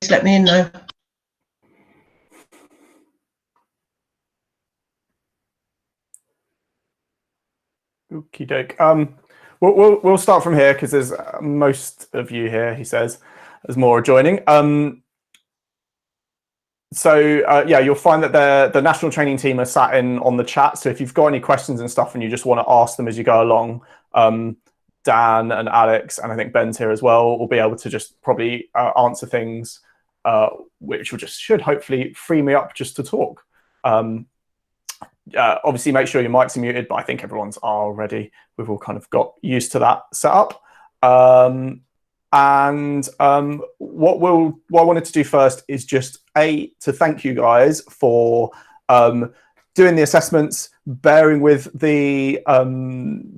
Just let me in though. Okie doke. We'll start from here because there's most of you here. He says there's more joining. Yeah, you'll find that the national training team are sat in on the chat. So if you've got any questions and stuff and you just want to ask them as you go along, Dan and Alex, and I think Ben's here as well, will be able to just probably answer things, which should hopefully free me up just to talk. Obviously, make sure your mics are muted, but I think everyone's already. We've all kind of got used to that setup. What I wanted to do first is just to thank you guys for doing the assessments, bearing with the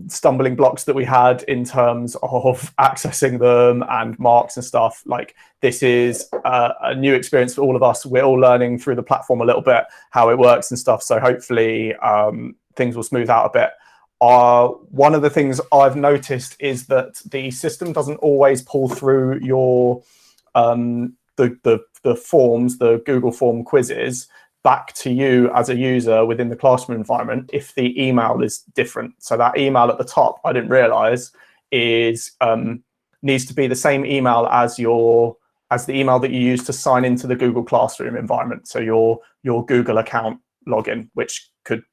stumbling blocks that we had in terms of accessing them and marks and stuff. Like, this is a new experience for all of us. We're all learning through the platform a little bit how it works and stuff. So hopefully things will smooth out a bit. One of the things I've noticed is that the system doesn't always pull through your the forms, the Google form quizzes, back to you as a user within the classroom environment if the email is different. So that email at the top, I didn't realize, is needs to be the same email as the email that you use to sign into the Google Classroom environment. So your Google account login, which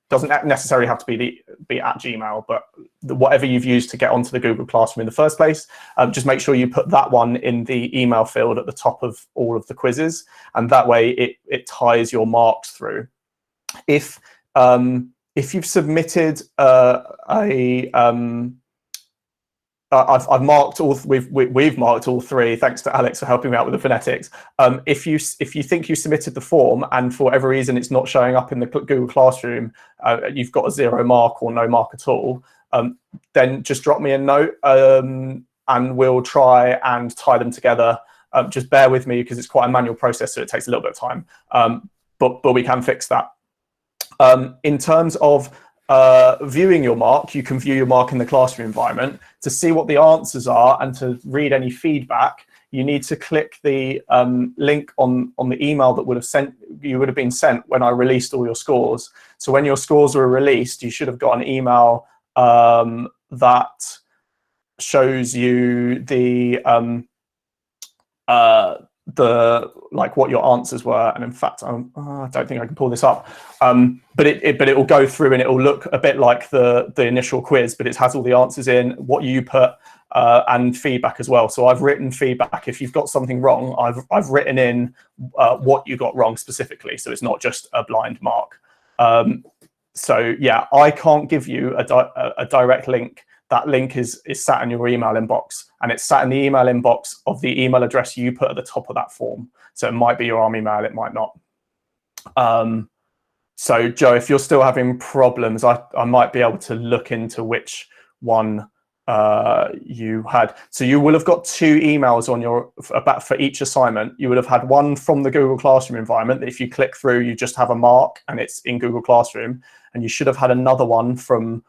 doesn't necessarily have to be at Gmail, but whatever you've used to get onto the Google Classroom in the first place, just make sure you put that one in the email field at the top of all of the quizzes, and that way it ties your marks through. If you've submitted I've marked all. We've marked all three. Thanks to Alex for helping me out with the phonetics. If you think you submitted the form and for whatever reason it's not showing up in the Google Classroom, you've got a 0 mark or no mark at all, then just drop me a note and we'll try and tie them together. Just bear with me because it's quite a manual process, so it takes a little bit of time. But we can fix that. In terms of viewing your mark, you can view your mark in the classroom environment. To see what the answers are and to read any feedback, you need to click the link on the email that you would have been sent when I released all your scores. So when your scores were released, you should have got an email that shows you like what your answers were. And in fact, I don't think I can pull this up, but it will go through and it will look a bit like the initial quiz, but it has all the answers in, what you put, and feedback as well. So I've written feedback. If you've got something wrong, I've written in what you got wrong specifically, so it's not just a blind mark. So yeah, I can't give you a direct link. That link is sat in your email inbox, and it's sat in the email inbox of the email address you put at the top of that form. So it might be your ARM email, it might not. So Joe, if you're still having problems, I might be able to look into which one you had. So you will have got 2 emails on for each assignment. You would have had one from the Google Classroom environment that if you click through, you just have a mark and it's in Google Classroom, and you should have had another one from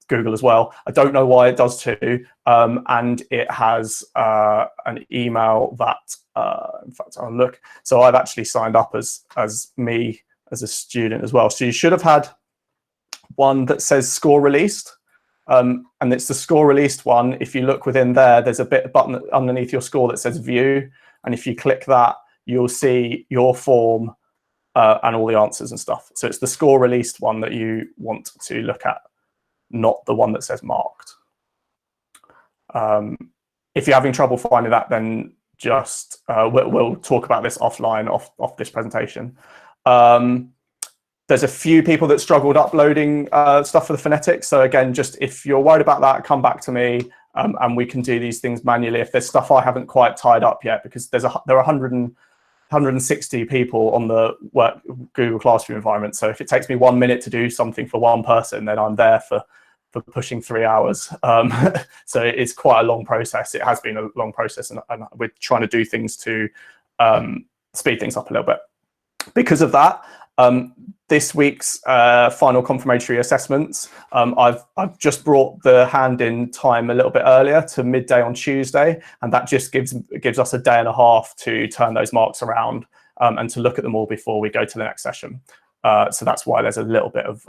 Google as well. I don't know why it does too, and it has an email that, in fact, I'll look. So I've actually signed up as me as a student as well. So you should have had one that says score released, and it's the score released one. If you look within there, there's a button underneath your score that says view, and if you click that, you'll see your form and all the answers and stuff. So it's the score released one that you want to look at, not the one that says marked. If you're having trouble finding that, then just we'll talk about this offline off this presentation. There's a few people that struggled uploading stuff for the phonetics. So again, just if you're worried about that, come back to me and we can do these things manually. If there's stuff I haven't quite tied up yet, because there are 160 people on the Google Classroom environment. So if it takes me 1 minute to do something for one person, then I'm there for pushing 3 hours. So it's quite a long process. It has been a long process, and we're trying to do things to speed things up a little bit. Because of that, this week's final confirmatory assessments, I've just brought the hand-in time a little bit earlier to midday on Tuesday, and that just gives us a day and a half to turn those marks around and to look at them all before we go to the next session. So that's why there's a little bit of,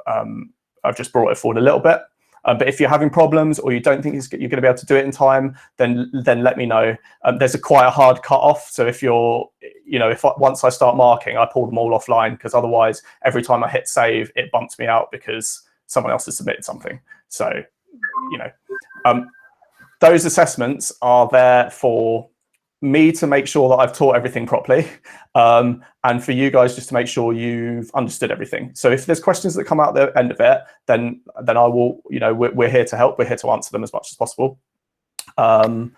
I've just brought it forward a little bit. But if you're having problems or you don't think you're going to be able to do it in time, then let me know. There's quite a hard cut-off. So if you're, once I start marking, I pull them all offline, because otherwise, every time I hit save, it bumps me out because someone else has submitted something. So, those assessments are there for me to make sure that I've taught everything properly, and for you guys just to make sure you've understood everything. So if there's questions that come out the end of it, then I will, we're here to help. We're here to answer them as much as possible. I'm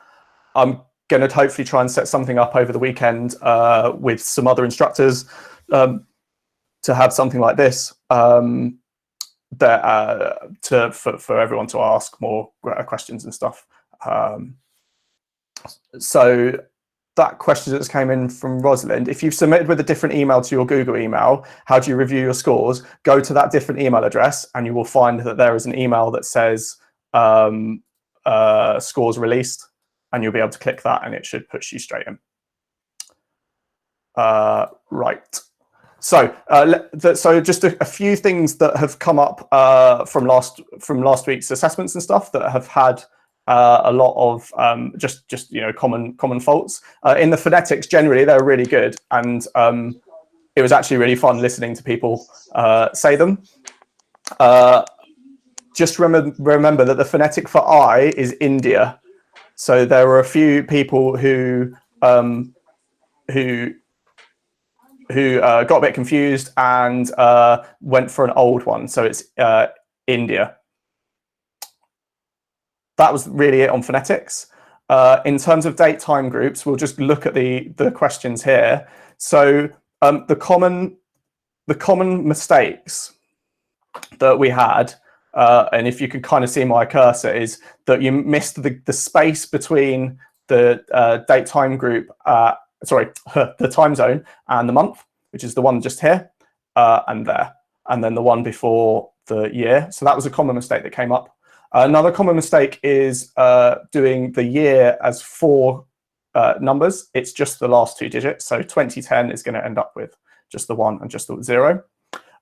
going to hopefully try and set something up over the weekend with some other instructors to have something like this for everyone to ask more questions and stuff. So that question that came in from Rosalind, if you've submitted with a different email to your Google email, how do you review your scores? Go to that different email address and you will find that there is an email that says scores released, and you'll be able to click that and it should push you straight in. Right. So so just a few things that have come up from last week's assessments and stuff that have had a lot of just common faults. In the phonetics, generally they're really good, and it was actually really fun listening to people say them. Just remember that the phonetic for I is India, so there were a few people who got a bit confused and went for an old one, so it's India. That was really it on phonetics. In terms of date time groups, we'll just look at the questions here. So the common mistakes that we had, and if you can kind of see my cursor, is that you missed the space between the date time group, the time zone and the month, which is the one just here and there, and then the one before the year. So that was a common mistake that came up. Another common mistake is doing the year as 4 numbers. It's just the last 2 digits. So 2010 is going to end up with just the 1 and just the 0.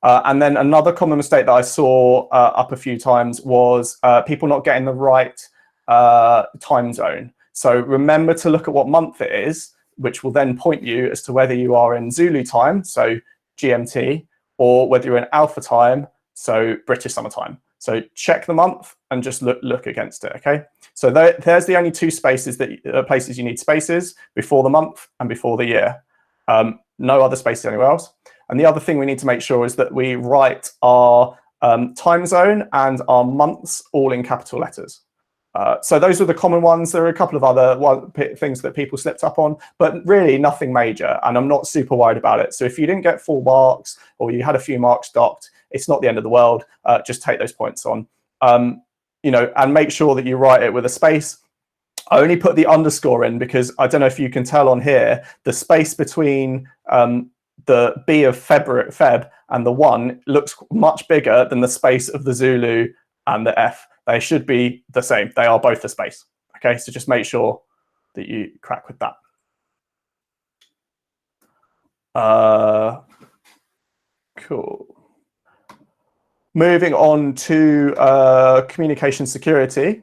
And then another common mistake that I saw up a few times was people not getting the right time zone. So remember to look at what month it is, which will then point you as to whether you are in Zulu time, so GMT, or whether you're in Alpha time, so British Summer Time. So check the month and just look against it, okay? So there's the only 2 spaces places you need spaces, before the month and before the year. No other spaces anywhere else. And the other thing we need to make sure is that we write our time zone and our months all in capital letters. So those are the common ones. There are a couple of other things that people slipped up on, but really nothing major, and I'm not super worried about it. So if you didn't get full marks or you had a few marks docked, it's not the end of the world. Just take those points on, and make sure that you write it with a space. I only put the underscore in because I don't know if you can tell on here, the space between the B of Feb and the 1 looks much bigger than the space of the Zulu and the F. They should be the same. They are both a space. Okay, so just make sure that you crack with that. Cool. Moving on to communication security.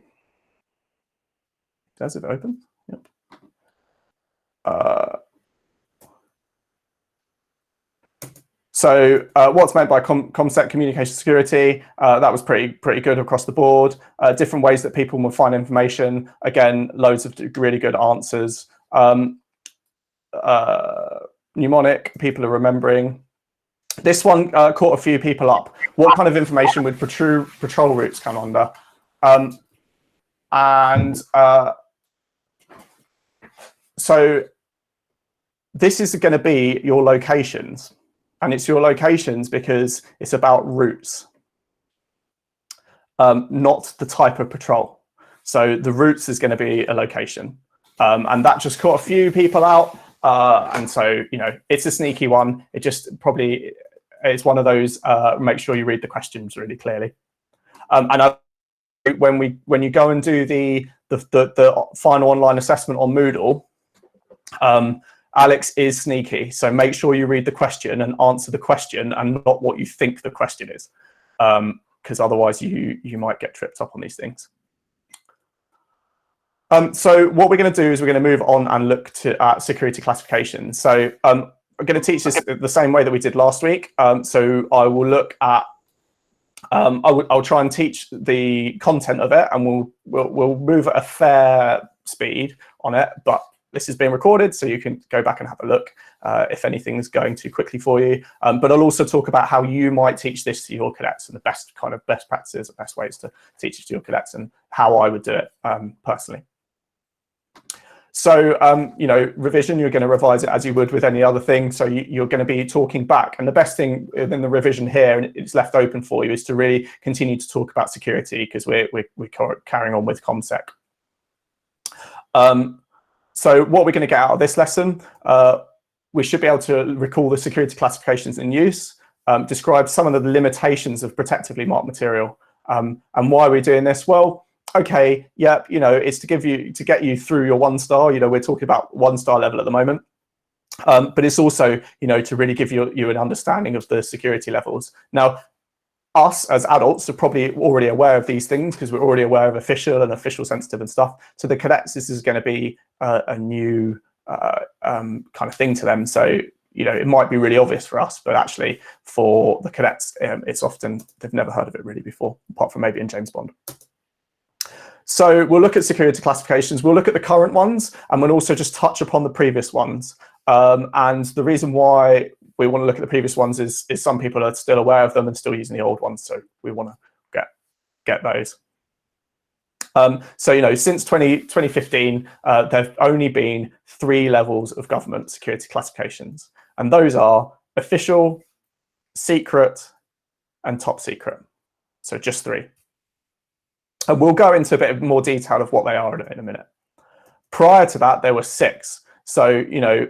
Does it open? Yep. So what's meant by ComSec communication security? That was pretty good across the board. Different ways that people will find information. Again, loads of really good answers. Mnemonic, people are remembering. This one caught a few people up. What kind of information would patrol routes come under? So this is going to be your locations, and it's your locations because it's about routes, not the type of patrol. So the routes is going to be a location, and that just caught a few people out. And so, you know, it's a sneaky one. It just probably, it's one of those, make sure you read the questions really clearly. When you go and do the final online assessment on Moodle, Alex is sneaky, so make sure you read the question and answer the question and not what you think the question is, because otherwise you might get tripped up on these things. So what we're going to do is we're going to move on and look at security classifications. So I'm going to teach this the same way that we did last week. So I will look at I'll try and teach the content of it, and we'll move at a fair speed on it. But this is being recorded, so you can go back and have a look if anything's going too quickly for you. But I'll also talk about how you might teach this to your cadets and the best practices, the best ways to teach it to your cadets, and how I would do it personally. So, you know, revision, you're going to revise it as you would with any other thing. So you're going to be talking back. And the best thing within the revision here, and it's left open for you, is to really continue to talk about security, because we're carrying on with ComSec. So what we're going to get out of this lesson, we should be able to recall the security classifications in use, describe some of the limitations of protectively marked material. And why we're doing this? Well, okay, yeah, you know, it's to get you through your 1-star. You know, we're talking about 1-star level at the moment, but it's also, you know, to really give you an understanding of the security levels. Now, us as adults are probably already aware of these things because we're already aware of official and official sensitive and stuff. So the cadets, this is going to be a new kind of thing to them. So, you know, it might be really obvious for us, but actually for the cadets, it's often, they've never heard of it really before, apart from maybe in James Bond. So we'll look at security classifications, we'll look at the current ones, and we'll also just touch upon the previous ones. And the reason why we want to look at the previous ones is some people are still aware of them and still using the old ones, so we want to get those. So, you know, since 2015, there have only been 3 levels of government security classifications, and those are official, secret, and top secret. So just 3. And we'll go into a bit more detail of what they are in a minute. Prior to that, there were 6. So, you know,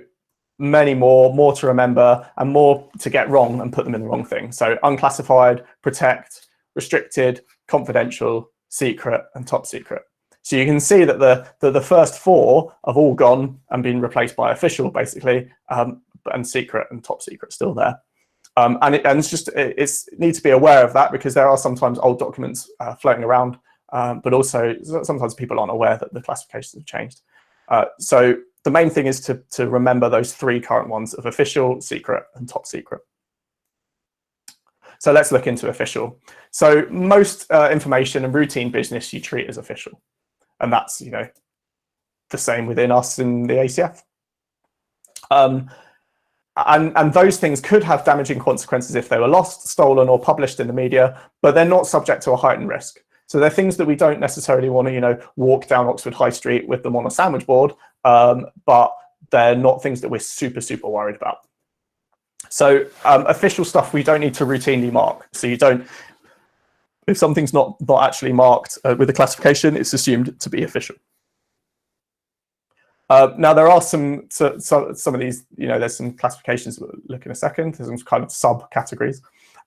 many more to remember, and more to get wrong and put them in the wrong thing. So unclassified, protect, restricted, confidential, secret, and top secret. So you can see that the first 4 have all gone and been replaced by official, basically, and secret and top secret still there. And it's need to be aware of that, because there are sometimes old documents floating around. But also sometimes people aren't aware that the classifications have changed. So the main thing is to remember those 3 current ones of official, secret, and top secret. So let's look into official. So most information and routine business you treat as official, and that's, you know, the same within us in the ACF. And those things could have damaging consequences if they were lost, stolen, or published in the media, but they're not subject to a heightened risk. So they're things that we don't necessarily want to, you know, walk down Oxford High Street with them on a sandwich board, but they're not things that we're super worried about. So official stuff we don't need to routinely mark. So you don't, if something's not actually marked with a classification, it's assumed to be official. Now there are some of these, you know, there's some classifications we'll look in a second. There's some kind of subcategories,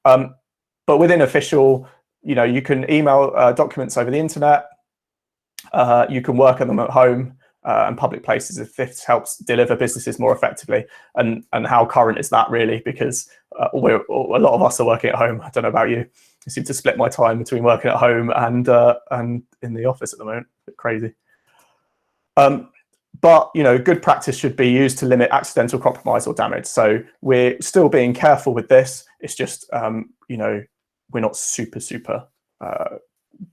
but within official, you know, you can email documents over the internet. You can work on them at home and public places if this helps deliver businesses more effectively. And how current is that really? Because a lot of us are working at home. I don't know about you. I seem to split my time between working at home and in the office at the moment. A bit crazy. But, you know, good practice should be used to limit accidental compromise or damage. So we're still being careful with this. It's just, you know, we're not super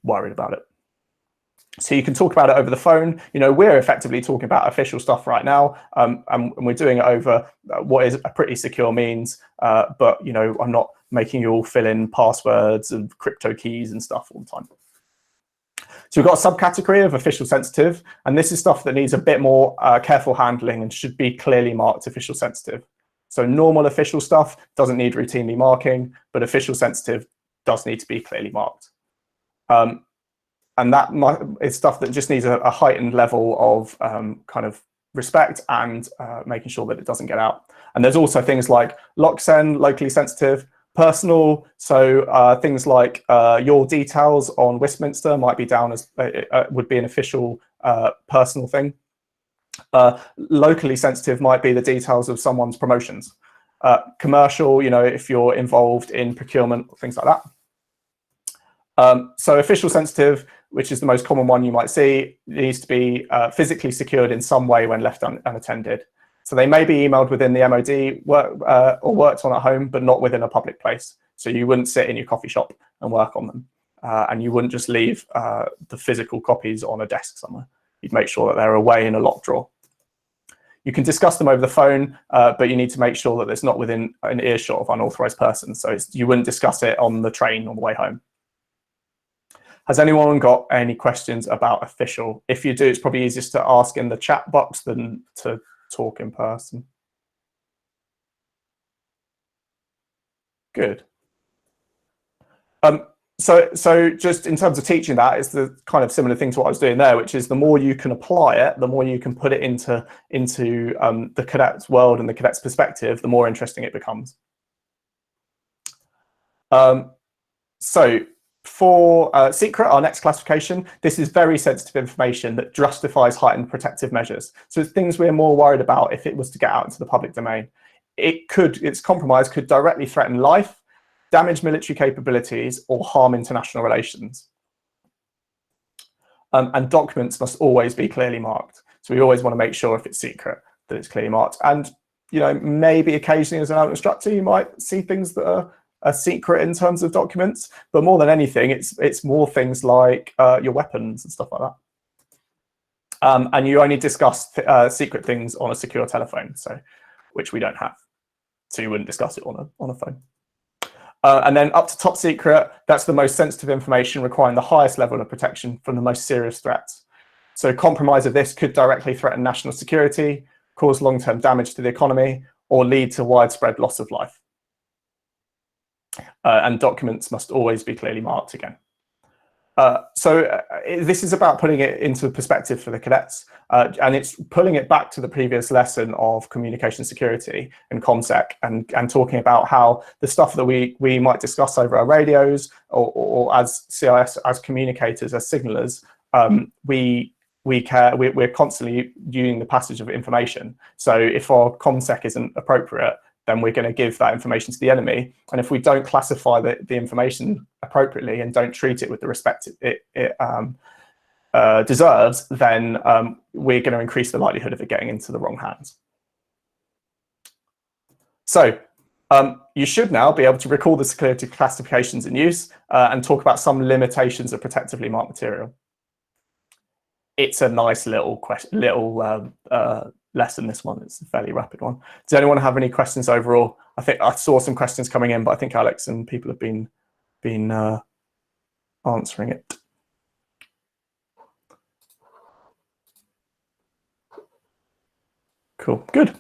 worried about it. So you can talk about it over the phone. You know, we're effectively talking about official stuff right now, and we're doing it over what is a pretty secure means. But you know, I'm not making you all fill in passwords and crypto keys and stuff all the time. So we've got a subcategory of official sensitive, and this is stuff that needs a bit more careful handling and should be clearly marked official sensitive. So normal official stuff doesn't need routinely marking, but official sensitive does need to be clearly marked. And that is stuff that just needs a heightened level of kind of respect and making sure that it doesn't get out. And there's also things like LOCSEN, locally sensitive, personal. So things like your details on Westminster might be down as would be an official personal thing. Locally sensitive might be the details of someone's promotions. Commercial, you know, if you're involved in procurement, things like that. So official sensitive, which is the most common one you might see, needs to be physically secured in some way when left unattended. So they may be emailed within the MOD or worked on at home, but not within a public place. So you wouldn't sit in your coffee shop and work on them. And you wouldn't just leave the physical copies on a desk somewhere. You'd make sure that they're away in a locked drawer. You can discuss them over the phone, but you need to make sure that it's not within an earshot of unauthorized persons. So you wouldn't discuss it on the train on the way home. Has anyone got any questions about official? If you do, it's probably easiest to ask in the chat box than to talk in person. Good. So just in terms of teaching that, it's the kind of similar thing to what I was doing there, which is the more you can apply it, the more you can put it into the cadet's world and the cadet's perspective, the more interesting it becomes. So for secret, our next classification, this is very sensitive information that justifies heightened protective measures. So it's things we're more worried about if it was to get out into the public domain. Its compromise could directly threaten life, damage military capabilities, or harm international relations. And documents must always be clearly marked. So we always want to make sure if it's secret that it's clearly marked. And you know, maybe occasionally as an adult instructor, you might see things that are secret in terms of documents, but more than anything, it's more things like your weapons and stuff like that. And you only discuss secret things on a secure telephone, so which we don't have. So you wouldn't discuss it on a phone. And then up to top secret, that's the most sensitive information requiring the highest level of protection from the most serious threats. So compromise of this could directly threaten national security, cause long-term damage to the economy, or lead to widespread loss of life. And documents must always be clearly marked again. This is about putting it into perspective for the cadets, and it's pulling it back to the previous lesson of communication security and ComSec, and talking about how the stuff that we might discuss over our radios or as CIS, as communicators, as signalers, we're constantly viewing the passage of information. So if our ComSec isn't appropriate, then we're going to give that information to the enemy. And if we don't classify the information appropriately and don't treat it with the respect it deserves, then we're going to increase the likelihood of it getting into the wrong hands. So you should now be able to recall the security classifications in use and talk about some limitations of protectively marked material. It's a nice little lesson, this one. It's a fairly rapid one. Does anyone have any questions overall? I think I saw some questions coming in, but I think Alex and people have been answering it. Cool, good.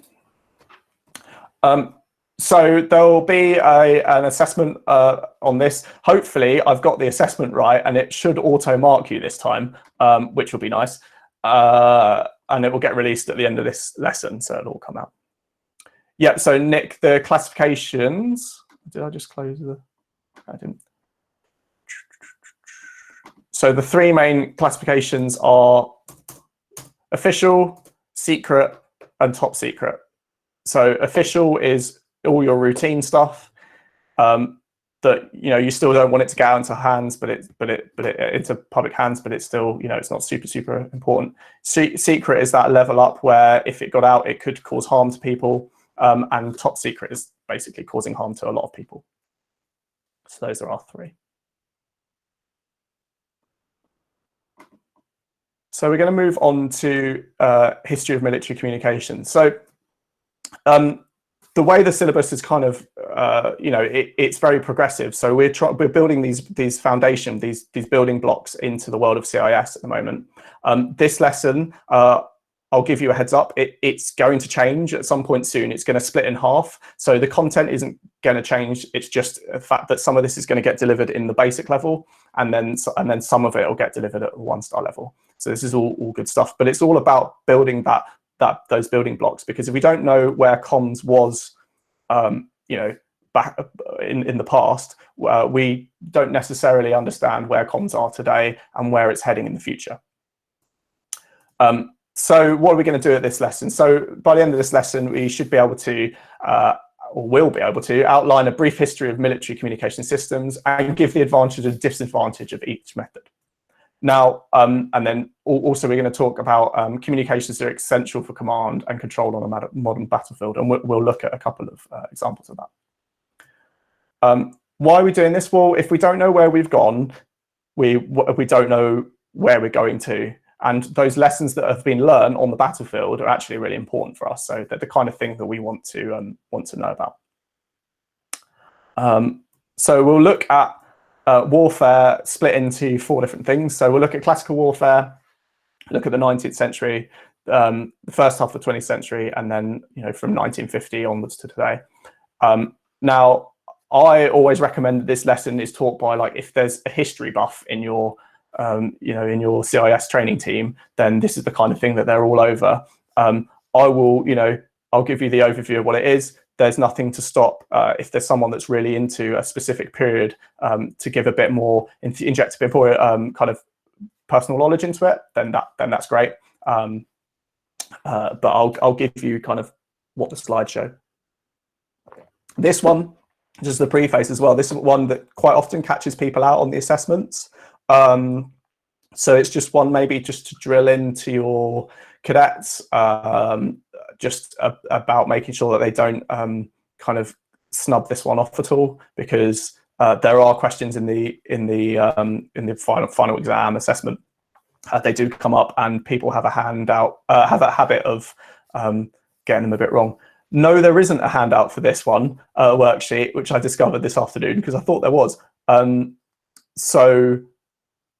So there'll be an assessment on this. Hopefully I've got the assessment right and it should auto mark you this time, which will be nice. And it will get released at the end of this lesson, so it'll all come out. Yep, so Nick, the classifications, did I just close the, I didn't. So the three main classifications are official, secret, and top secret. So official is all your routine stuff that you still don't want it to go into hands, but into public hands, but it's still it's not super important. Secret is that level up where if it got out, it could cause harm to people, and top secret is basically causing harm to a lot of people. So those are our three. So we're going to move on to history of military communication. So the way the syllabus is kind of, it's very progressive. So we're building these foundation, these building blocks into the world of CIS at the moment. This lesson, I'll give you a heads up, it's going to change at some point soon. It's going to split in half. So the content isn't going to change. It's just the fact that some of this is going to get delivered in the basic level, and then some of it will get delivered at the 1-star level. So this is all good stuff, but it's all about building those building blocks, because if we don't know where comms was, back in the past, we don't necessarily understand where comms are today and where it's heading in the future. So what are we going to do at this lesson? So by the end of this lesson, we should be able to, or will be able to, outline a brief history of military communication systems and give the advantage and disadvantage of each method. Now, and then also we're going to talk about communications that are essential for command and control on a modern battlefield, and we'll look at a couple of examples of that. Why are we doing this? Well, if we don't know where we've gone, we don't know where we're going to. And those lessons that have been learned on the battlefield are actually really important for us. So they're the kind of thing that we want to know about. So we'll look at warfare split into 4 different things. So we'll look at classical warfare, look at the 19th century, the first half of the 20th century, and then from 1950 onwards to today. Now, I always recommend that this lesson is taught by, like, if there's a history buff in your in your CIS training team, then this is the kind of thing that they're all over. I'll give you the overview of what it is. There's nothing to stop if there's someone that's really into a specific period to give a bit more, inject a bit more kind of personal knowledge into it. Then that's great. But I'll give you kind of what the slides show. This one, just the preface as well. This is one that quite often catches people out on the assessments. So it's just one maybe just to drill into your cadets, just about making sure that they don't kind of snub this one off at all, because there are questions in the final exam assessment. They do come up, and people have a habit of getting them a bit wrong. No, there isn't a handout for this one worksheet, which I discovered this afternoon because I thought there was.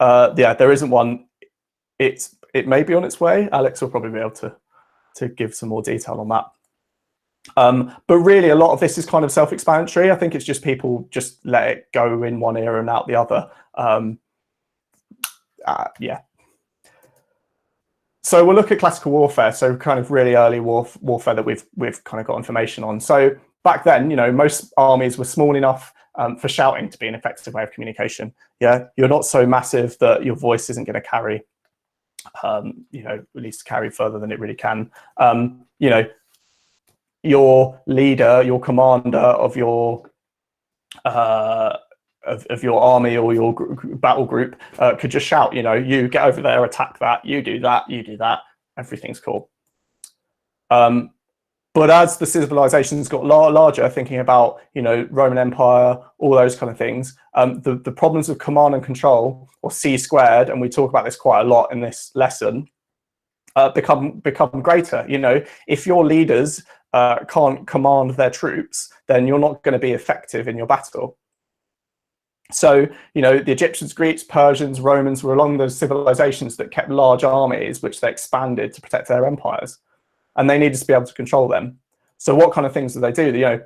Yeah, there isn't one. It may be on its way. Alex will probably be able to give some more detail on that. But really, a lot of this is kind of self-explanatory. I think it's just people just let it go in one ear and out the other. Yeah. So we'll look at classical warfare. So kind of really early warfare that we've kind of got information on. So back then, most armies were small enough for shouting to be an effective way of communication. Yeah, you're not so massive that your voice isn't going to carry, at least carry further than it really can. Your leader, your commander of your army or your battle group could just shout, you get over there, attack that, you do that, everything's cool. But as the civilizations got larger, thinking about, Roman Empire, all those kind of things, the problems of command and control, or C squared, and we talk about this quite a lot in this lesson, become greater. If your leaders can't command their troops, then you're not going to be effective in your battle. So, the Egyptians, Greeks, Persians, Romans were along those civilizations that kept large armies, which they expanded to protect their empires. And they needed to be able to control them. So what kind of things do they do?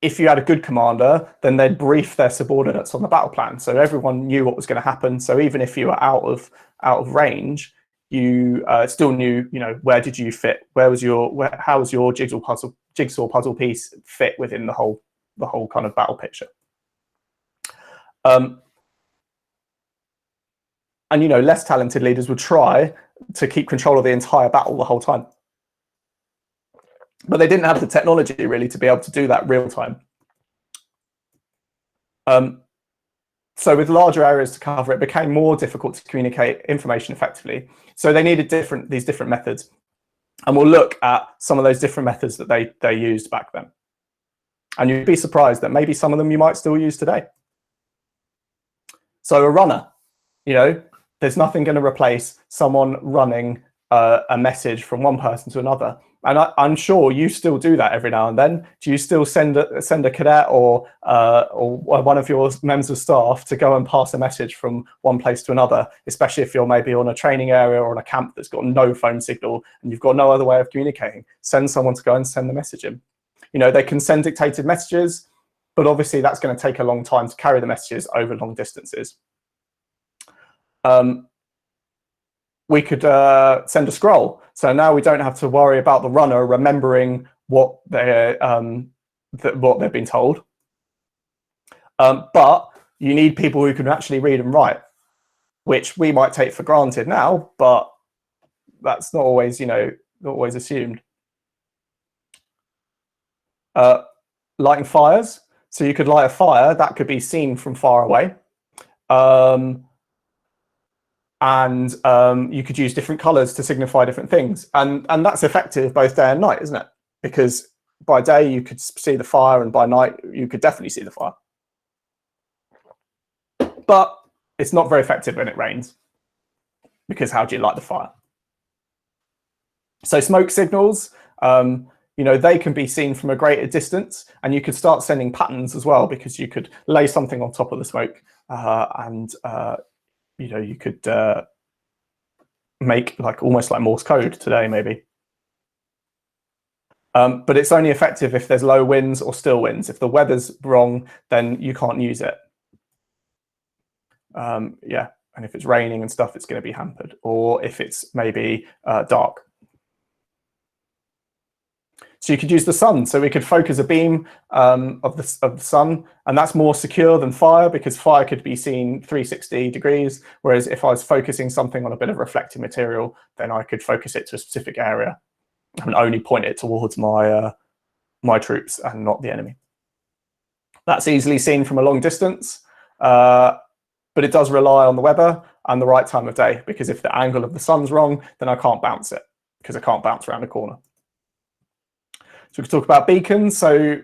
If you had a good commander, then they'd brief their subordinates on the battle plan, so everyone knew what was going to happen. So even if you were out of range, you still knew, where did you fit? How was your jigsaw puzzle piece fit within the whole kind of battle picture? And less talented leaders would try to keep control of the entire battle the whole time, but they didn't have the technology really to be able to do that real time. So with larger areas to cover, it became more difficult to communicate information effectively. So they needed these different methods, and we'll look at some of those different methods that they used back then. And you'd be surprised that maybe some of them you might still use today. So a runner. You know, there's nothing going to replace someone running a message from one person to another. And I'm sure you still do that every now and then. Do you still send a cadet or one of your members of staff to go and pass a message from one place to another, especially if you're maybe on a training area or on a camp that's got no phone signal and you've got no other way of communicating? Send someone to go and send the message in. You know, they can send dictated messages, but obviously that's going to take a long time to carry the messages over long distances. We could send a scroll. So now we don't have to worry about the runner remembering what they've been told. But you need people who can actually read and write, which we might take for granted now, but that's not always, not always assumed. Lighting fires. So you could light a fire that could be seen from far away. And you could use different colors to signify different things. And that's effective both day and night, isn't it? Because by day you could see the fire and by night you could definitely see the fire. But it's not very effective when it rains, because how do you light the fire? So smoke signals, they can be seen from a greater distance, and you could start sending patterns as well, because you could lay something on top of the smoke you could make almost like Morse code today, maybe. But it's only effective if there's low winds or still winds. If the weather's wrong, then you can't use it. Yeah, and if it's raining and stuff, it's going to be hampered. Or if it's maybe dark. So you could use the sun. So we could focus a beam of the sun, and that's more secure than fire, because fire could be seen 360 degrees. Whereas if I was focusing something on a bit of reflective material, then I could focus it to a specific area and only point it towards my my troops and not the enemy. That's easily seen from a long distance, but it does rely on the weather and the right time of day, because if the angle of the sun's wrong, then I can't bounce it, because I can't bounce around a corner. So we could talk about beacons. So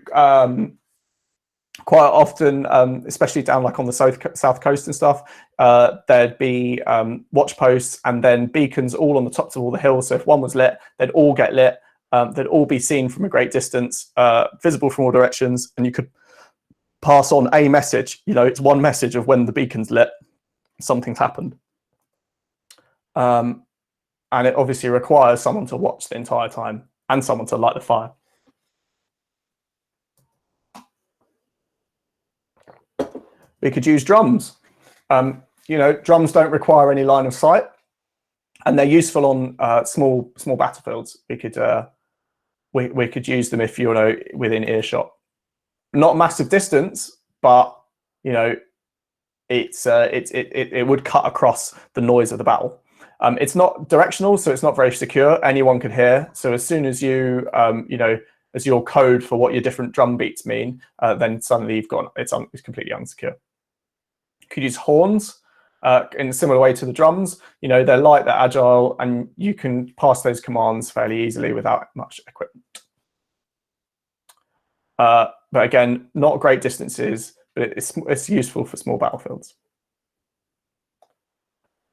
quite often, especially down on the south coast and stuff, there'd be watch posts and then beacons all on the tops of all the hills. So if one was lit, they'd all get lit. They'd all be seen from a great distance, visible from all directions, and you could pass on a message. It's one message of when the beacon's lit, something's happened. And it obviously requires someone to watch the entire time and someone to light the fire. We could use drums. Drums don't require any line of sight, and they're useful on small battlefields. We could use them if you're within earshot. Not massive distance, but it would cut across the noise of the battle. It's not directional, so it's not very secure. Anyone could hear. So as soon as you as your code for what your different drum beats mean, then suddenly it's completely unsecure. You could use horns in a similar way to the drums. They're light, they're agile, and you can pass those commands fairly easily without much equipment. But again, not great distances, but it's useful for small battlefields.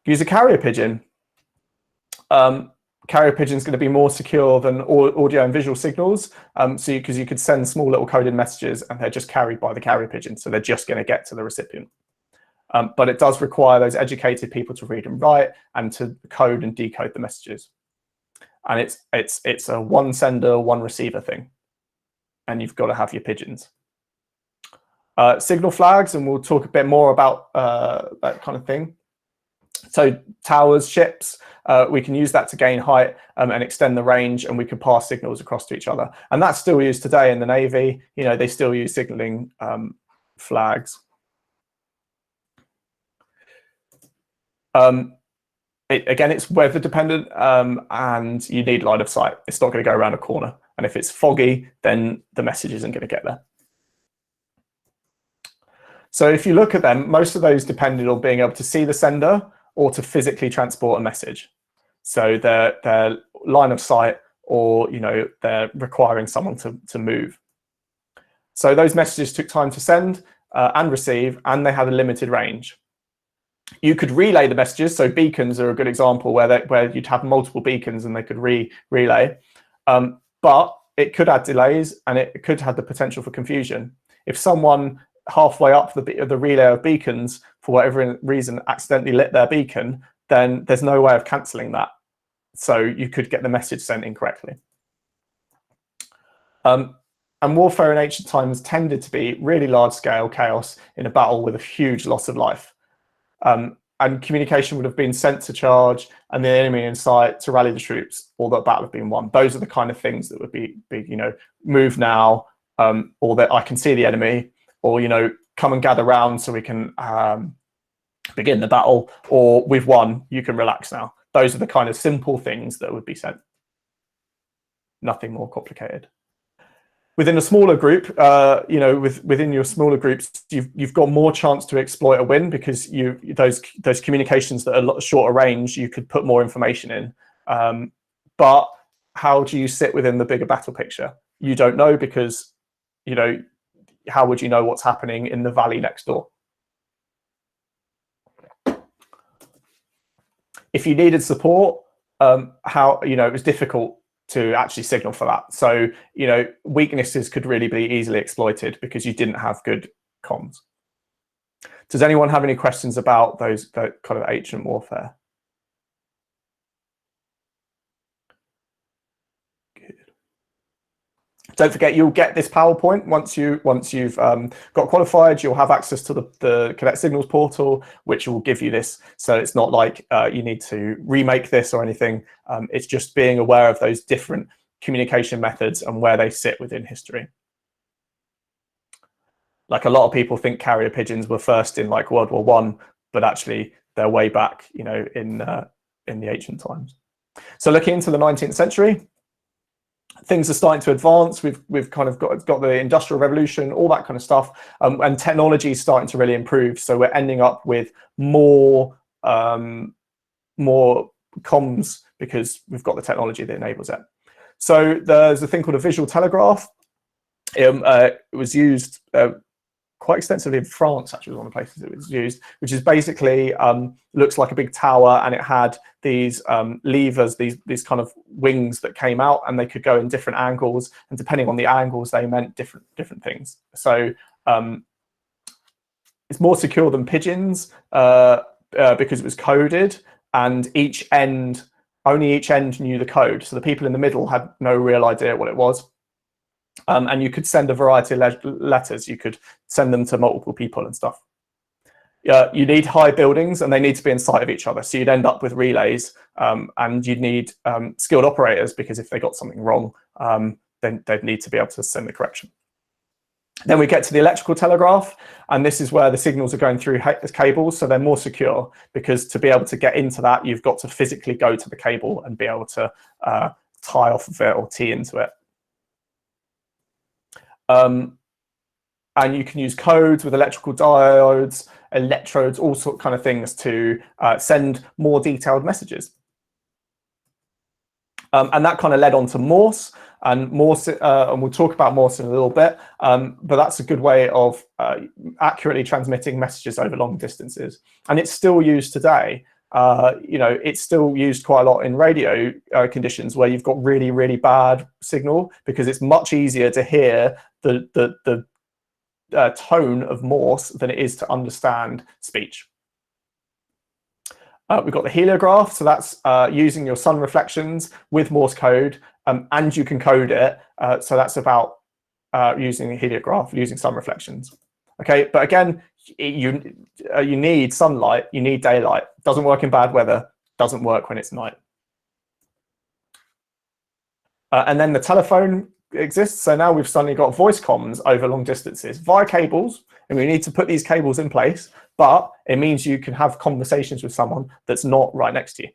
Use a carrier pigeon. Carrier pigeon is going to be more secure than audio and visual signals, because you could send small little coded messages and they're just carried by the carrier pigeon, so they're just going to get to the recipient. But it does require those educated people to read and write and to code and decode the messages. And it's a one sender, one receiver thing, and you've got to have your pigeons. Signal flags, and we'll talk a bit more about that kind of thing. So towers, ships, we can use that to gain height and extend the range, and we can pass signals across to each other. And that's still used today in the Navy. They still use signaling flags. Again, it's weather dependent, and you need line of sight. It's not going to go around a corner. And if it's foggy, then the message isn't going to get there. So if you look at them, most of those depended on being able to see the sender or to physically transport a message. So they're line of sight, or they're requiring someone to move. So those messages took time to send and receive, and they had a limited range. You could relay the messages. So beacons are a good example where you'd have multiple beacons and they could relay. But it could add delays and it could have the potential for confusion. If someone halfway up the relay of beacons, for whatever reason, accidentally lit their beacon, then there's no way of cancelling that. So you could get the message sent incorrectly. And warfare in ancient times tended to be really large-scale chaos in a battle with a huge loss of life. And communication would have been sent to charge and the enemy in sight to rally the troops, or that battle had been won. Those are the kind of things that would be you know, move now, or that I can see the enemy, or, you know, come and gather round so we can begin the battle, or we've won, you can relax now. Those are the kind of simple things that would be sent. Nothing more complicated. Within a smaller group, you know, within your smaller groups, you've got more chance to exploit a win, because those communications that are a lot shorter range, you could put more information in. But how do you sit within the bigger battle picture? You don't know, because, you know, how would you know what's happening in the valley next door? If you needed support, how, you know, it was difficult to actually signal for that. So, you know, weaknesses could really be easily exploited because you didn't have good comms. Does anyone have any questions about that kind of ancient warfare? Good. Don't forget, you'll get this PowerPoint once you've got qualified. You'll have access to the Connect Signals portal, which will give you this. So it's not like you need to remake this or anything. It's just being aware of those different communication methods and where they sit within history. Like, a lot of people think carrier pigeons were first in like World War I, but actually they're way back, you know, in the ancient times. So looking into the 19th century, things are starting to advance. We've kind of got the Industrial Revolution, all that kind of stuff, and technology is starting to really improve. So we're ending up with more comms because we've got the technology that enables it. So there's a thing called a visual telegraph. It was used quite extensively in France, actually, was one of the places it was used, which is basically looks like a big tower, and it had these levers, these kind of wings that came out, and they could go in different angles, and depending on the angles, they meant different things. So it's more secure than pigeons because it was coded, and only each end knew the code. So the people in the middle had no real idea what it was. And you could send a variety of letters. You could send them to multiple people and stuff. You need high buildings, and they need to be in sight of each other. So you'd end up with relays, and you'd need skilled operators, because if they got something wrong, then they'd need to be able to send the correction. Then we get to the electrical telegraph, and this is where the signals are going through cables, so they're more secure, because to be able to get into that, you've got to physically go to the cable and be able to tie off of it or tee into it. And you can use codes with electrical diodes, electrodes, all sort of kind of things to send more detailed messages. And that kind of led on to Morse, and Morse, and we'll talk about Morse in a little bit, but that's a good way of accurately transmitting messages over long distances. And it's still used today. You know, it's still used quite a lot in radio conditions where you've got really, really bad signal, because it's much easier to hear the tone of Morse than it is to understand speech. We've got the heliograph, so that's using your sun reflections with Morse code, and you can code it. So that's about using a heliograph, using sun reflections. Okay, but again, you need sunlight, you need daylight. Doesn't work in bad weather, doesn't work when it's night. And then the telephone exists. So now we've suddenly got voice comms over long distances via cables, and we need to put these cables in place, but it means you can have conversations with someone that's not right next to you.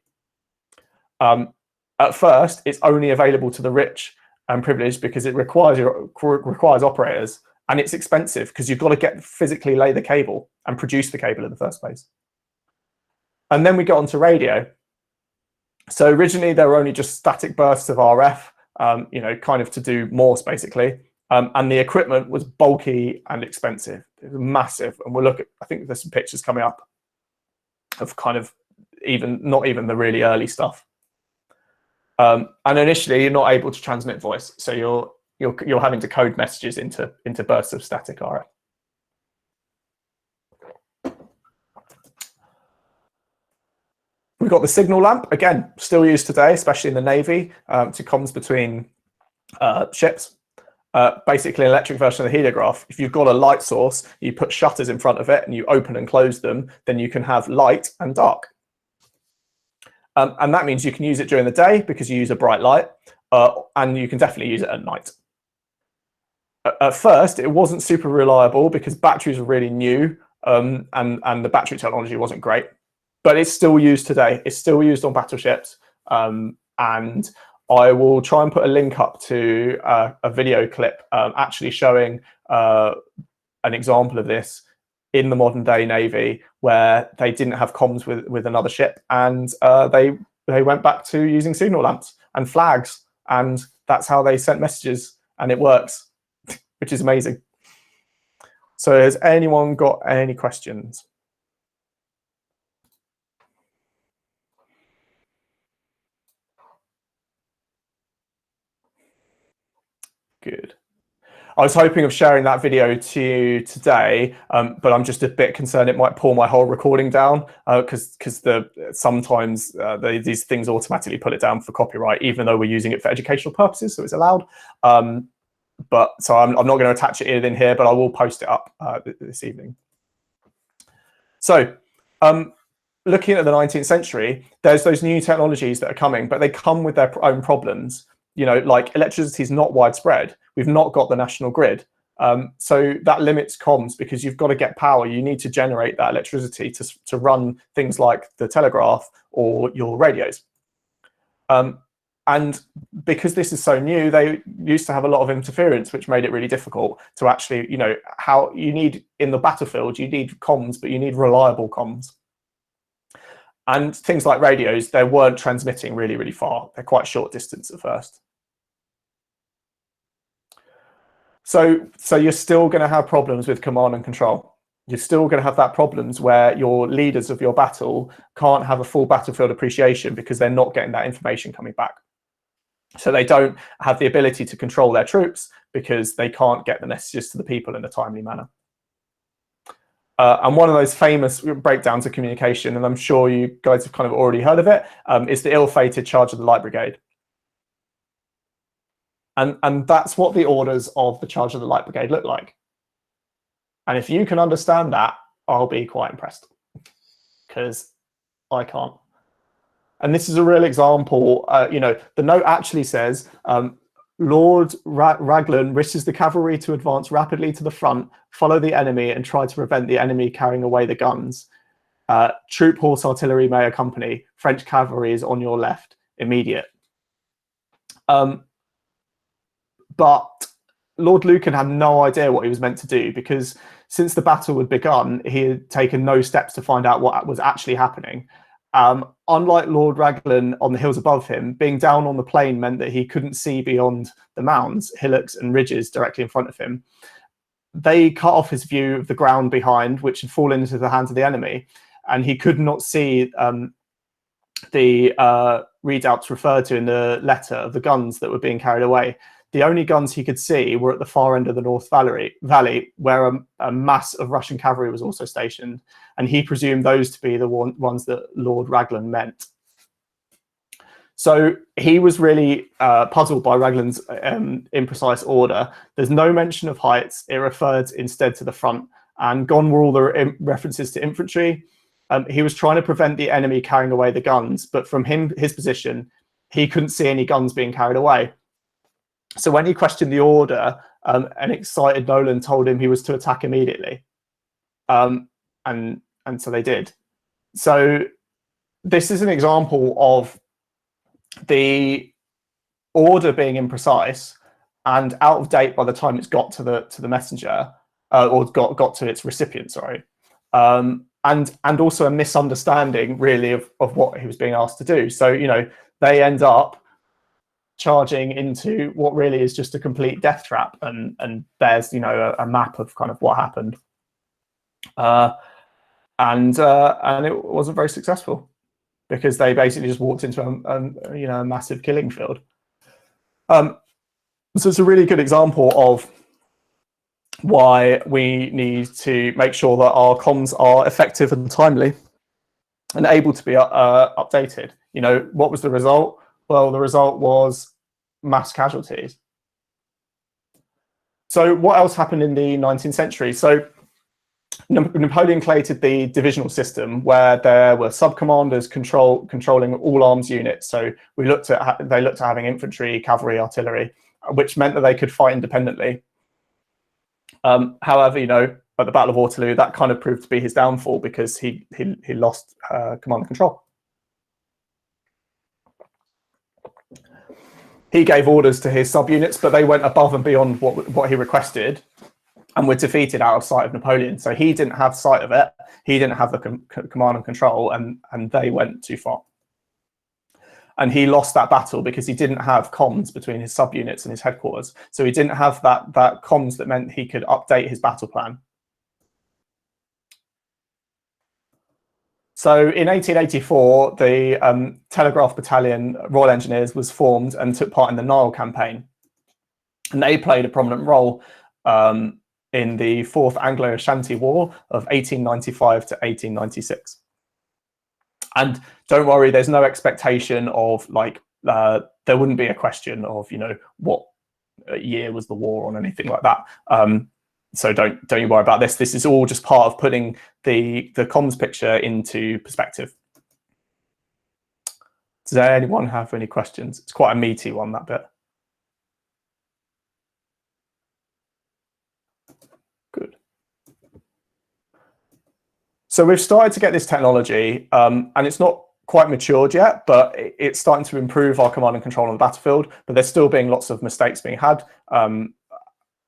At first, it's only available to the rich and privileged, because it requires operators, and it's expensive because you've got to physically lay the cable and produce the cable in the first place. And then we get onto radio. So originally there were only just static bursts of RF, you know, kind of to do Morse basically. And the equipment was bulky and expensive. It was massive. And we'll look at, I think there's some pictures coming up. of kind of not even the really early stuff. And initially, you're not able to transmit voice, so you're having to code messages into bursts of static RF. We've got the signal lamp, again, still used today, especially in the Navy, to comms between ships. Basically an electric version of the heliograph. If you've got a light source, you put shutters in front of it and you open and close them, then you can have light and dark. And that means you can use it during the day because you use a bright light, and you can definitely use it at night. At first, it wasn't super reliable because batteries were really new, and the battery technology wasn't great. But it's still used today. It's still used on battleships, and I will try and put a link up to a video clip actually showing an example of this in the modern day Navy, where they didn't have comms with another ship, and they went back to using signal lamps and flags, and that's how they sent messages, and it works, which is amazing. So has anyone got any questions? Good. I was hoping of sharing that video to you today, but I'm just a bit concerned it might pull my whole recording down because sometimes these things automatically put it down for copyright, even though we're using it for educational purposes, so it's allowed. But so I'm not going to attach it in here, but I will post it up this evening. So looking at the 19th century, there's those new technologies that are coming, but they come with their own problems. You know, like electricity is not widespread. We've not got the national grid. So that limits comms because you've got to get power. You need to generate that electricity to run things like the telegraph or your radios. And because this is so new, they used to have a lot of interference, which made it really difficult to actually, you know, how you need in the battlefield, you need comms, but you need reliable comms. And things like radios, they weren't transmitting really, really far. They're quite short distance at first. So you're still going to have problems with command and control. You're still going to have that problems where your leaders of your battle can't have a full battlefield appreciation because they're not getting that information coming back. So they don't have the ability to control their troops because they can't get the messages to the people in a timely manner. And one of those famous breakdowns of communication, and I'm sure you guys have kind of already heard of it, is the ill-fated Charge of the Light Brigade. And that's what the orders of the Charge of the Light Brigade look like. And if you can understand that, I'll be quite impressed, because I can't. And this is a real example. You know, the note actually says, Lord Raglan wishes the cavalry to advance rapidly to the front, follow the enemy, and try to prevent the enemy carrying away the guns. Troop horse artillery may accompany. French cavalry is on your left. Immediate. But Lord Lucan had no idea what he was meant to do, because since the battle had begun, he had taken no steps to find out what was actually happening. Unlike Lord Raglan on the hills above him, being down on the plain meant that he couldn't see beyond the mounds, hillocks and ridges directly in front of him. They cut off his view of the ground behind, which had fallen into the hands of the enemy, and he could not see the readouts referred to in the letter of the guns that were being carried away. The only guns he could see were at the far end of the North Valley, where a mass of Russian cavalry was also stationed, and he presumed those to be the ones that Lord Raglan meant. So he was really puzzled by Raglan's imprecise order. There's no mention of heights. It referred instead to the front, and gone were all the references to infantry. He was trying to prevent the enemy carrying away the guns, but from his position, he couldn't see any guns being carried away. So when he questioned the order, an excited Nolan told him he was to attack immediately. And so they did. So this is an example of the order being imprecise and out of date by the time it's got to the messenger, or got to its recipient, sorry. And also a misunderstanding really of what he was being asked to do. So, you know, they end up charging into what really is just a complete death trap, and there's, you know, a map of kind of what happened. and it wasn't very successful because they basically just walked into a massive killing field. So it's a really good example of why we need to make sure that our comms are effective and timely and able to be updated. What was the result? Well, the result was mass casualties. So what else happened in the 19th century? So Napoleon created the divisional system where there were sub-commanders controlling all arms units. So they looked at having infantry, cavalry, artillery, which meant that they could fight independently. However, at the Battle of Waterloo, that kind of proved to be his downfall because he lost command and control. He gave orders to his subunits, but they went above and beyond what he requested and were defeated out of sight of Napoleon. So he didn't have sight of it. He didn't have the command and control, and they went too far. And he lost that battle because he didn't have comms between his subunits and his headquarters. So he didn't have that comms that meant he could update his battle plan. So in 1884, the Telegraph Battalion Royal Engineers was formed and took part in the Nile campaign. And they played a prominent role in the Fourth Anglo-Ashanti War of 1895 to 1896. And don't worry, there's no expectation of there wouldn't be a question of, what year was the war or anything like that. So don't you worry about this. This is all just part of putting the comms picture into perspective. Does anyone have any questions? It's quite a meaty one, that bit. Good. So we've started to get this technology, and it's not quite matured yet, but it's starting to improve our command and control on the battlefield, but there's still being lots of mistakes being had.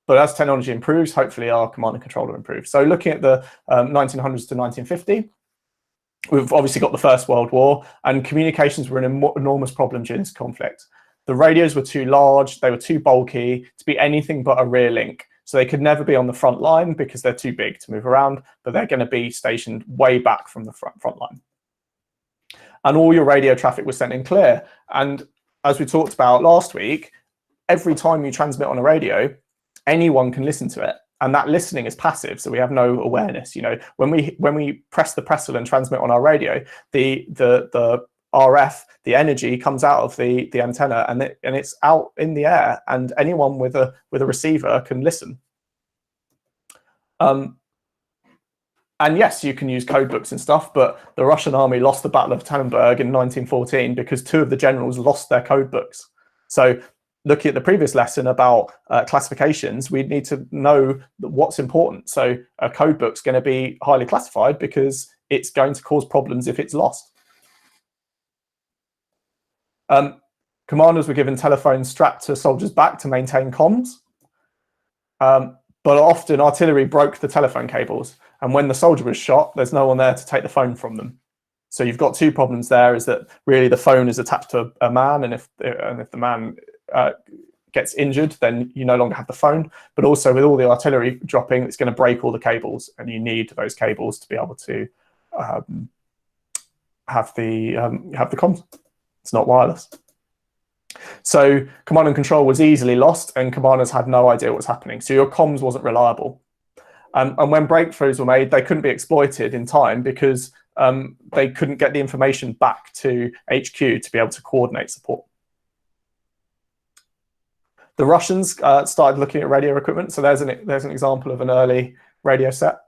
But as technology improves, hopefully our command and control will improve. So looking at the 1900s to 1950, we've obviously got the First World War, and communications were an enormous problem during this conflict. The radios were too large, they were too bulky to be anything but a rear link. So they could never be on the front line because they're too big to move around, but they're going to be stationed way back from the front line. And all your radio traffic was sent in clear. And as we talked about last week, every time you transmit on a radio, anyone can listen to it, and that listening is passive, so we have no awareness. When we press the Pressel and transmit on our radio, the RF, the energy comes out of the antenna, and it's out in the air, and anyone with a receiver can listen. And yes, you can use code books and stuff, but the Russian army lost the Battle of Tannenberg in 1914 because two of the generals lost their code books. So looking at the previous lesson about classifications, we need to know what's important. So a code book's going to be highly classified because it's going to cause problems if it's lost. Commanders were given telephones strapped to soldiers' back to maintain comms. But often artillery broke the telephone cables. And when the soldier was shot, there's no one there to take the phone from them. So you've got two problems there, is that really the phone is attached to a man, and if the man gets injured, then you no longer have the phone. But also with all the artillery dropping, it's going to break all the cables, and you need those cables to be able to have the comms. It's not wireless. So command and control was easily lost, and commanders had no idea what was happening. So your comms wasn't reliable. And when breakthroughs were made, they couldn't be exploited in time because they couldn't get the information back to HQ to be able to coordinate support. The Russians started looking at radio equipment. So there's an example of an early radio set.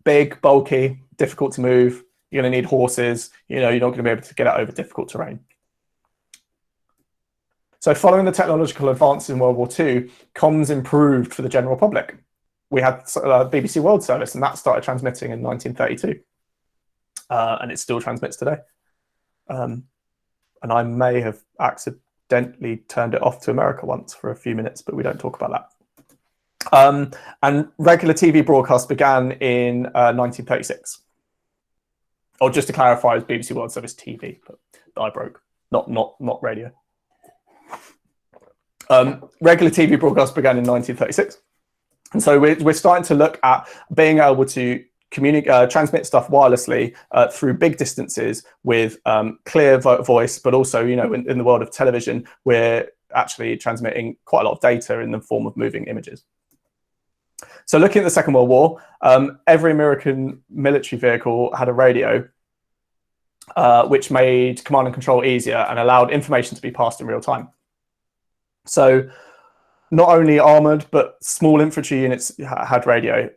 Big, bulky, difficult to move. You're going to need horses. You're not going to be able to get it over difficult terrain. So following the technological advances in World War II, comms improved for the general public. We had BBC World Service, and that started transmitting in 1932. And it still transmits today. And I may have accidentally turned it off to America once for a few minutes, but we don't talk about that. And regular TV broadcasts began in 1936. Or just to clarify, it's BBC World Service TV, but I broke, not radio. Regular TV broadcasts began in 1936. And so we're starting to look at being able to transmit stuff wirelessly through big distances with clear voice, but also, you know, in the world of television, we're actually transmitting quite a lot of data in the form of moving images. So looking at the Second World War, every American military vehicle had a radio, which made command and control easier and allowed information to be passed in real time. So not only armored, but small infantry units had radio,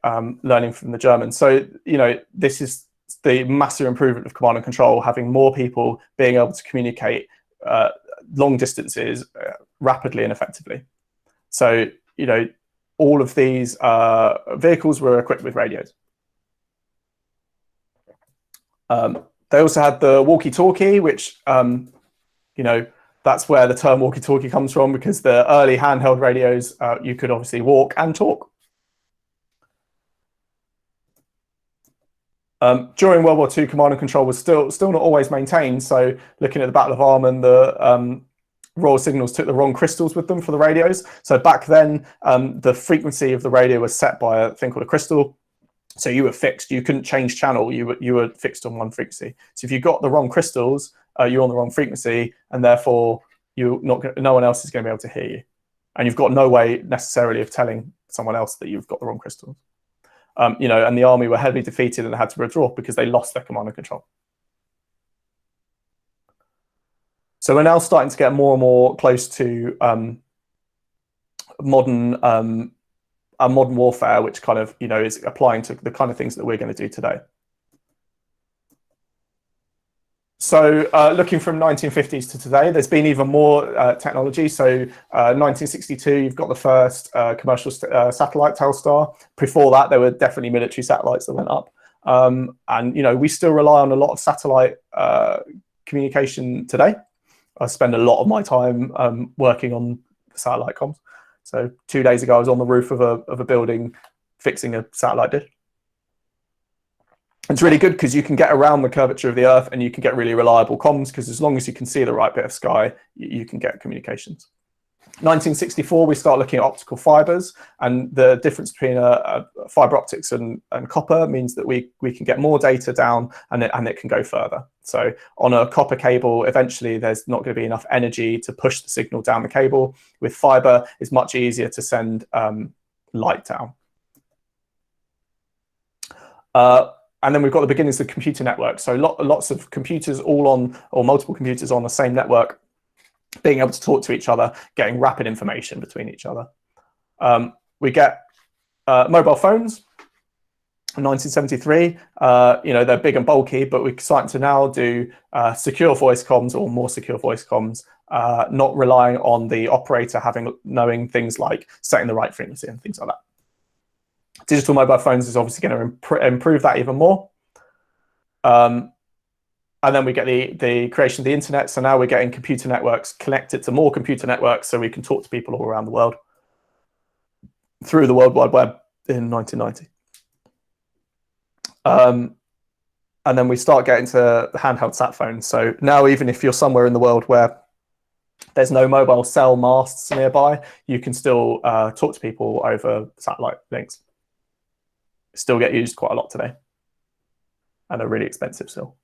learning from the Germans. So, you know, this is the massive improvement of command and control, having more people being able to communicate long distances rapidly and effectively. So, you know, all of these vehicles were equipped with radios. They also had the walkie-talkie, which, you know, that's where the term walkie-talkie comes from, because the early handheld radios, you could obviously walk and talk. During World War II, command and control was still not always maintained. So looking at the Battle of Arnhem, the Royal Signals took the wrong crystals with them for the radios. So back then, the frequency of the radio was set by a thing called a crystal. So you were fixed. You couldn't change channel. You were fixed on one frequency. So if you got the wrong crystals, you're on the wrong frequency, and therefore no one else is going to be able to hear you. And you've got no way necessarily of telling someone else that you've got the wrong crystals. You know, and the army were heavily defeated and had to withdraw because they lost their command and control. So we're now starting to get more and more close to modern warfare, which kind of, you know, is applying to the kind of things that we're going to do today. So looking from 1950s to today, there's been even more technology. So 1962, you've got the first commercial satellite, Telstar. Before that, there were definitely military satellites that went up. And, you know, we still rely on a lot of satellite communication today. I spend a lot of my time working on satellite comms. So 2 days ago, I was on the roof of a building fixing a satellite dish. It's really good because you can get around the curvature of the Earth and you can get really reliable comms, because as long as you can see the right bit of sky, you can get communications. 1964, we start looking at optical fibers, and the difference between fiber optics and copper means that we can get more data down, and it can go further. So on a copper cable, eventually there's not going to be enough energy to push the signal down the cable. With fiber, it's much easier to send light down. And then we've got the beginnings of computer networks. So lots of computers all on, or multiple computers on the same network, being able to talk to each other, getting rapid information between each other. We get mobile phones in 1973. You know, they're big and bulky, but we're starting to now do secure voice comms, or more secure voice comms, not relying on the operator knowing things like setting the right frequency and things like that. Digital mobile phones is obviously going to improve that even more. And then we get the creation of the internet. So now we're getting computer networks connected to more computer networks, so we can talk to people all around the world through the World Wide Web in 1990. And then we start getting to the handheld sat phones. So now, even if you're somewhere in the world where there's no mobile cell masts nearby, you can still talk to people over satellite links. Still get used quite a lot today, and are really expensive still.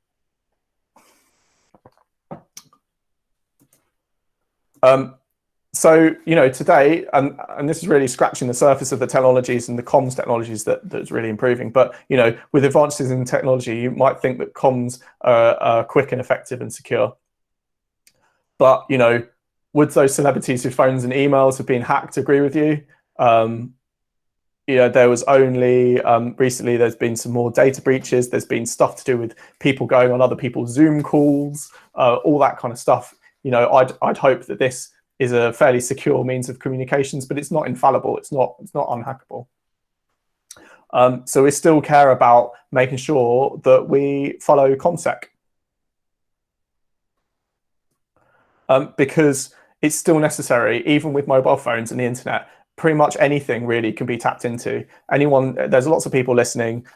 So, you know, today, and this is really scratching the surface of the technologies and the comms technologies that's really improving. But, you know, with advances in technology, you might think that comms are quick and effective and secure. But, you know, would those celebrities whose phones and emails have been hacked agree with you? You know, there was only recently there's been some more data breaches. There's been stuff to do with people going on other people's Zoom calls, all that kind of stuff. You know, I'd hope that this is a fairly secure means of communications, but it's not infallible. It's not unhackable. So we still care about making sure that we follow ComSec, because it's still necessary, even with mobile phones and the internet. Pretty much anything really can be tapped into. There's lots of people listening,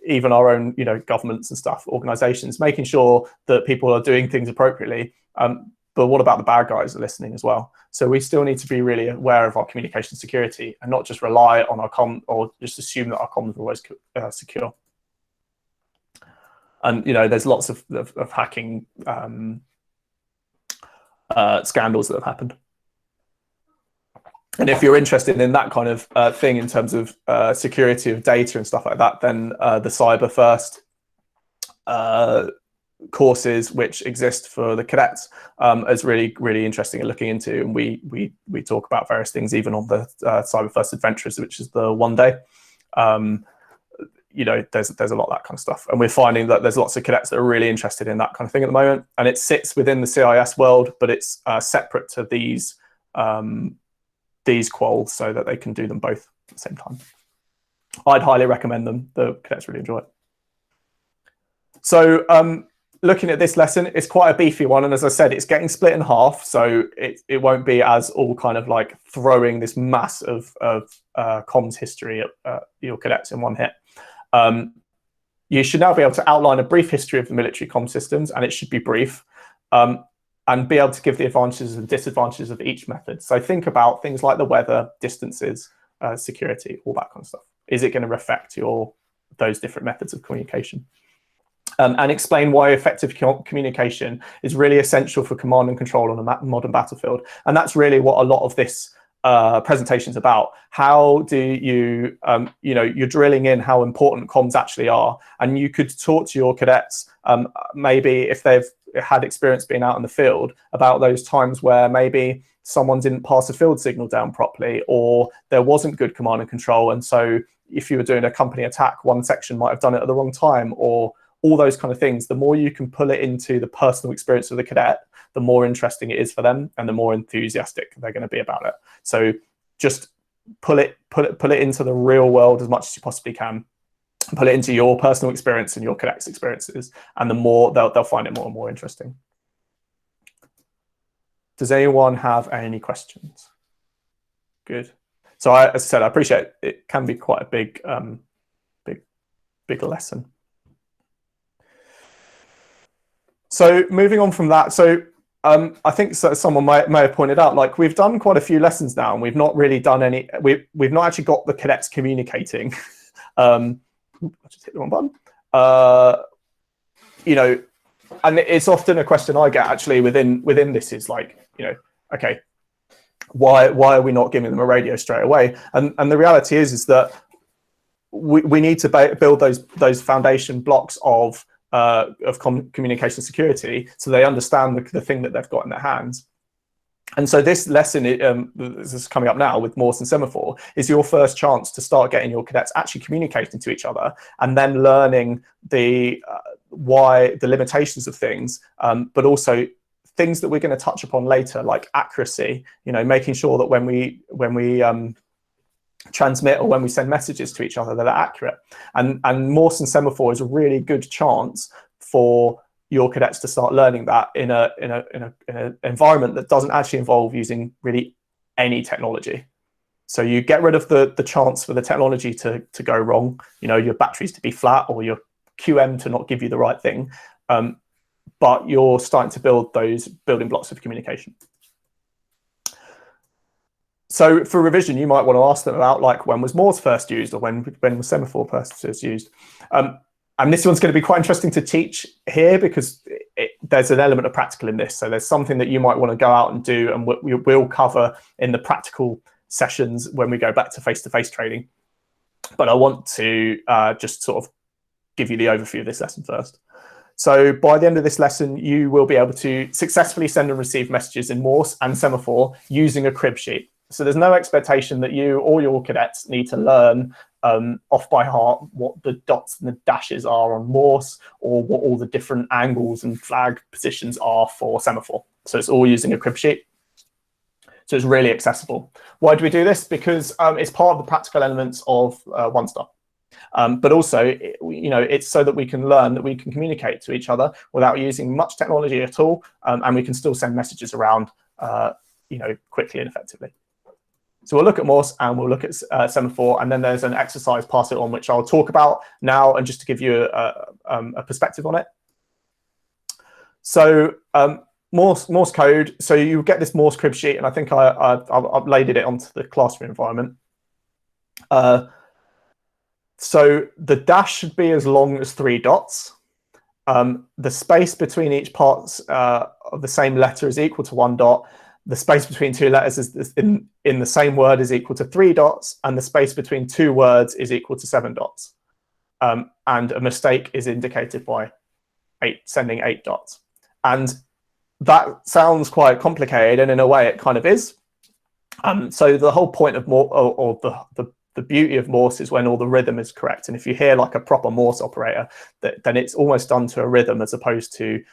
even our own, you know, governments and stuff, organizations, making sure that people are doing things appropriately. but what about the bad guys that are listening as well? So we still need to be really aware of our communication security and not just rely on our or just assume that our comms are always secure. And there's lots of hacking scandals that have happened. And if you're interested in that kind of thing in terms of security of data and stuff like that, then the Cyber First courses which exist for the cadets is really, really interesting and looking into. And we talk about various things even on the Cyber First Adventures, which is the 1 day. There's a lot of that kind of stuff, and we're finding that there's lots of cadets that are really interested in that kind of thing at the moment, and it sits within the CIS world, but it's separate to these quals so that they can do them both at the same time. I'd highly recommend them. The cadets really enjoy it. So looking at this lesson, it's quite a beefy one, and as I said, it's getting split in half, so it won't be as all kind of like throwing this mass of comms history at your cadets in one hit. You should now be able to outline a brief history of the military comm systems, and it should be brief, and be able to give the advantages and disadvantages of each method. So think about things like the weather, distances, security, all that kind of stuff. Is it going to affect those different methods of communication? And explain why effective communication is really essential for command and control on a modern battlefield. And that's really what a lot of this presentation is about. How do you, you're drilling in how important comms actually are. And you could talk to your cadets, maybe if they've had experience being out in the field, about those times where maybe someone didn't pass a field signal down properly, or there wasn't good command and control. And so if you were doing a company attack, one section might have done it at the wrong time, or all those kind of things. The more you can pull it into the personal experience of the cadet, the more interesting it is for them, and the more enthusiastic they're going to be about it. So just pull it into the real world as much as you possibly can. Pull it into your personal experience and your cadets' experiences, and the more they'll find it more and more interesting. Does anyone have any questions? Good. So as I said, I appreciate it can be quite a big lesson. So moving on from that, so I think someone may have pointed out, like, we've done quite a few lessons now, and we've not really done any. We've not actually got the cadets communicating. I just hit the wrong button. And it's often a question I get actually within this is like, okay, why are we not giving them a radio straight away? And the reality is that we need to build those foundation blocks of communication security, so they understand the thing that they've got in their hands. And so this lesson, this is coming up now with Morse and Semaphore, is your first chance to start getting your cadets actually communicating to each other, and then learning the limitations of things, but also things that we're going to touch upon later, like accuracy. Making sure that when we transmit or when we send messages to each other, that are accurate. And Morse and Semaphore is a really good chance for your cadets to start learning that in an environment that doesn't actually involve using really any technology. So you get rid of the chance for the technology to go wrong, your batteries to be flat or your QM to not give you the right thing, but you're starting to build those building blocks of communication. So for revision, you might want to ask them about, like, when was Morse first used, or when was Semaphore first used? And this one's going to be quite interesting to teach here, because there's an element of practical in this. So there's something that you might want to go out and do, and we'll cover in the practical sessions when we go back to face-to-face training. But I want to just sort of give you the overview of this lesson first. So by the end of this lesson, you will be able to successfully send and receive messages in Morse and Semaphore using a crib sheet. So there's no expectation that you or your cadets need to learn off by heart what the dots and the dashes are on Morse, or what all the different angles and flag positions are for Semaphore. So it's all using a crib sheet. So it's really accessible. Why do we do this? Because it's part of the practical elements of One Star. But also, it's so that we can learn that we can communicate to each other without using much technology at all, and we can still send messages around, quickly and effectively. So we'll look at Morse and we'll look at Semaphore, and then there's an exercise, pass it on, which I'll talk about now, and just to give you a perspective on it. So Morse code. So you get this Morse crib sheet, and I think I uploaded it onto the classroom environment. So the dash should be as long as 3 dots. The space between each parts of the same letter is equal to 1 dot. The space between 2 letters is in the same word is equal to 3 dots, and the space between 2 words is equal to 7 dots. And a mistake is indicated by sending 8 dots. And that sounds quite complicated, and in a way it kind of is. So the whole point of Morse, or the beauty of Morse, is when all the rhythm is correct. And if you hear like a proper Morse operator, then it's almost done to a rhythm, as opposed to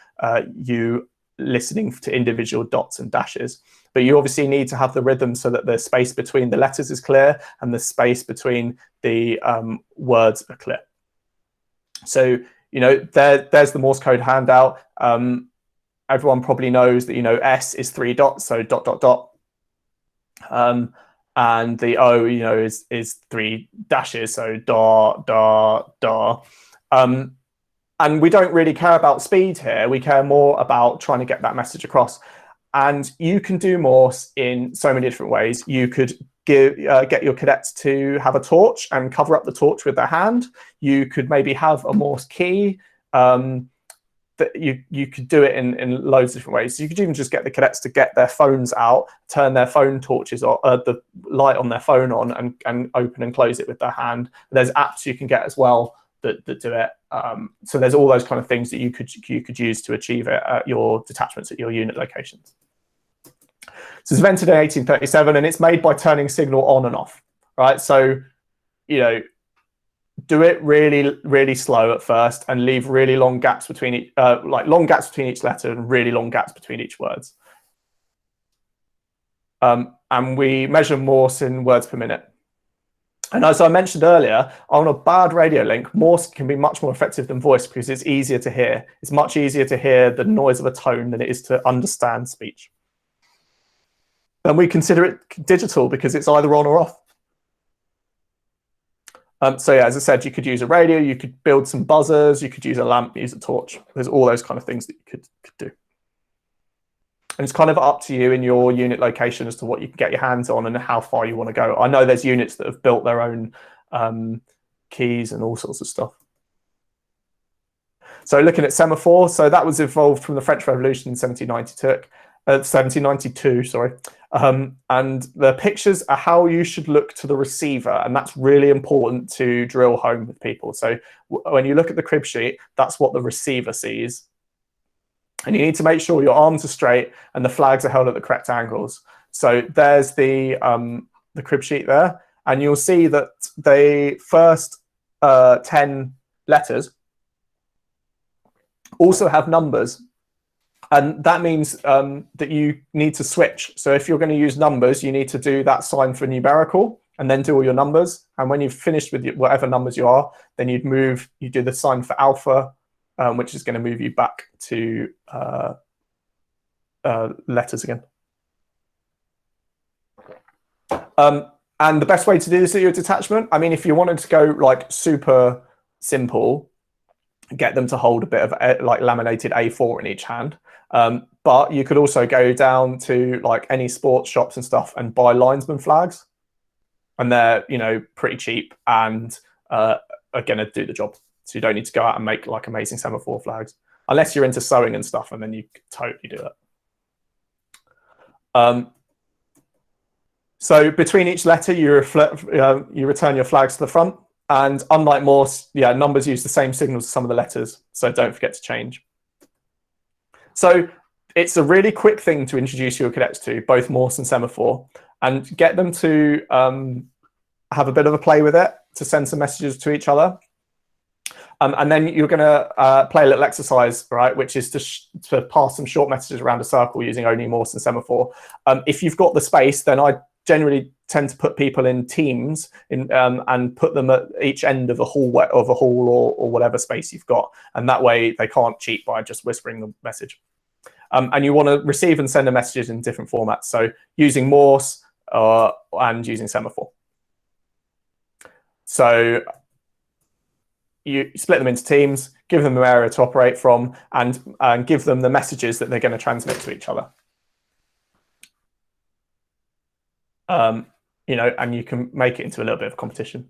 you listening to individual dots and dashes. But you obviously need to have the rhythm so that the space between the letters is clear and the space between the words are clear. So, you know, there's the Morse code handout. Everyone probably knows that, you know, S is 3 dots, so dot, dot, dot. And the O, you know, is 3 dashes, so da, da, da. And we don't really care about speed here. We care more about trying to get that message across. And you can do Morse in so many different ways. You could get your cadets to have a torch and cover up the torch with their hand. You could maybe have a Morse key. That you could do it in loads of different ways. So you could even just get the cadets to get their phones out, turn their phone torches, or the light on their phone on, and open and close it with their hand. There's apps you can get as well that do it. So there's all those kind of things that you could use to achieve it at your detachments at your unit locations. So it's invented in 1837, and it's made by turning signal on and off. Right, so you know, do it really, really slow at first, and leave really long gaps between each, long gaps between each letter, and really long gaps between each words. And we measure Morse in words per minute. And as I mentioned earlier, on a bad radio link, Morse can be much more effective than voice because it's easier to hear. It's much easier to hear the noise of a tone than it is to understand speech. And we consider it digital because it's either on or off. So yeah, as I said, you could use a radio, you could build some buzzers, you could use a lamp, use a torch. There's all those kind of things that you could do. And it's kind of up to you in your unit location as to what you can get your hands on and how far you want to go. I know there's units that have built their own keys and all sorts of stuff. So looking at semaphore, so that was evolved from the French Revolution in 1792, sorry. And the pictures are how you should look to the receiver, and that's really important to drill home with people. So when you look at the crib sheet, that's what the receiver sees. And you need to make sure your arms are straight and the flags are held at the correct angles. So there's the crib sheet there, and you'll see that the first 10 letters also have numbers. And that means that you need to switch. So if you're going to use numbers, you need to do that sign for numerical and then do all your numbers. And when you've finished with whatever numbers you are, then you do the sign for alpha, which is going to move you back to letters again. And the best way to do this at your detachment, I mean, if you wanted to go like super simple, get them to hold a bit of like laminated A4 in each hand. But you could also go down to like any sports shops and stuff and buy linesman flags, and they're, you know, pretty cheap and are going to do the job. So you don't need to go out and make like amazing semaphore flags, unless you're into sewing and stuff, and then you could totally do it. So between each letter, you return your flags to the front. And unlike Morse, yeah, numbers use the same signals as some of the letters, so don't forget to change. So it's a really quick thing to introduce your cadets to, both Morse and semaphore, and get them to have a bit of a play with it, to send some messages to each other. And then you're going to play a little exercise, right, which is to pass some short messages around a circle using only Morse and semaphore. If you've got the space, then I generally tend to put people in teams and put them at each end of a hall or whatever space you've got, and that way they can't cheat by just whispering the message. And you want to receive and send the messages in different formats, so using Morse and using semaphore. So you split them into teams, give them an area to operate from, and give them the messages that they're going to transmit to each other. You know, and you can make it into a little bit of competition.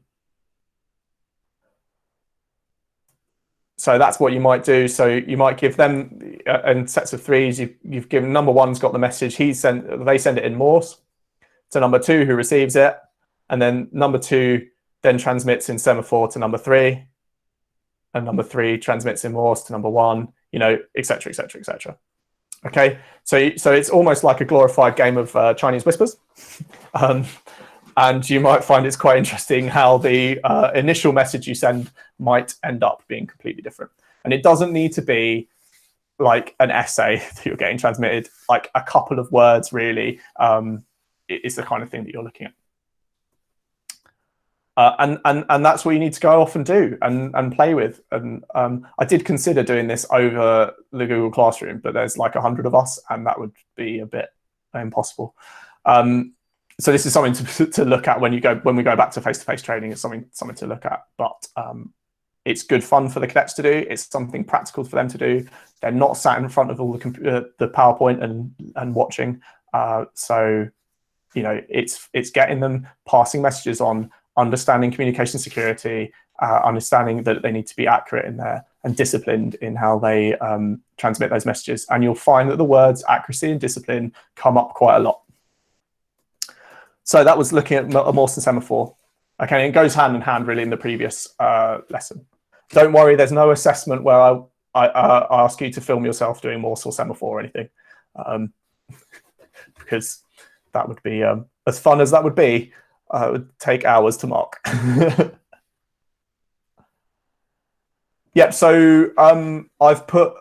So that's what you might do. So you might give them in sets of threes. You've given number one's got the message. They send it in Morse to number two, who receives it, and then number two then transmits in semaphore to number three, and number three transmits in Morse to number one. You know, etc., etc., etc. Okay, so it's almost like a glorified game of Chinese whispers. And you might find it's quite interesting how the initial message you send might end up being completely different. And it doesn't need to be like an essay that you're getting transmitted, like a couple of words really is the kind of thing that you're looking at. And that's what you need to go off and do and play with. And I did consider doing this over the Google Classroom, but there's like 100 of us, and that would be a bit impossible. So this is something to look at when we go back to face-to-face training. It's something to look at, but it's good fun for the cadets to do. It's something practical for them to do. They're not sat in front of all the PowerPoint and watching. So you know, it's getting them passing messages on, understanding communication security, understanding that they need to be accurate in there and disciplined in how they transmit those messages. And you'll find that the words accuracy and discipline come up quite a lot. So that was looking at a Morse and semaphore. Okay, and it goes hand in hand really in the previous lesson. Don't worry, there's no assessment where I ask you to film yourself doing Morse or semaphore or anything, because that would be, as fun as that would be, it would take hours to mark. Yep, so I've put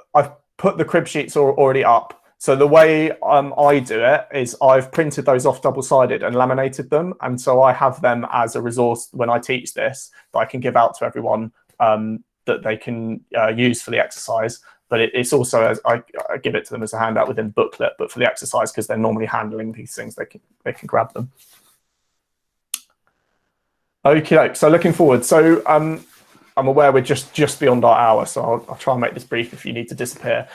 the crib sheets already up. So the way I do it is I've printed those off double-sided and laminated them. And so I have them as a resource when I teach this that I can give out to everyone that they can use for the exercise. But it's also, as I give it to them as a handout within the booklet, but for the exercise, because they're normally handling these things, they can grab them. Okay, so looking forward. So I'm aware we're just beyond our hour, so I'll try and make this brief if you need to disappear.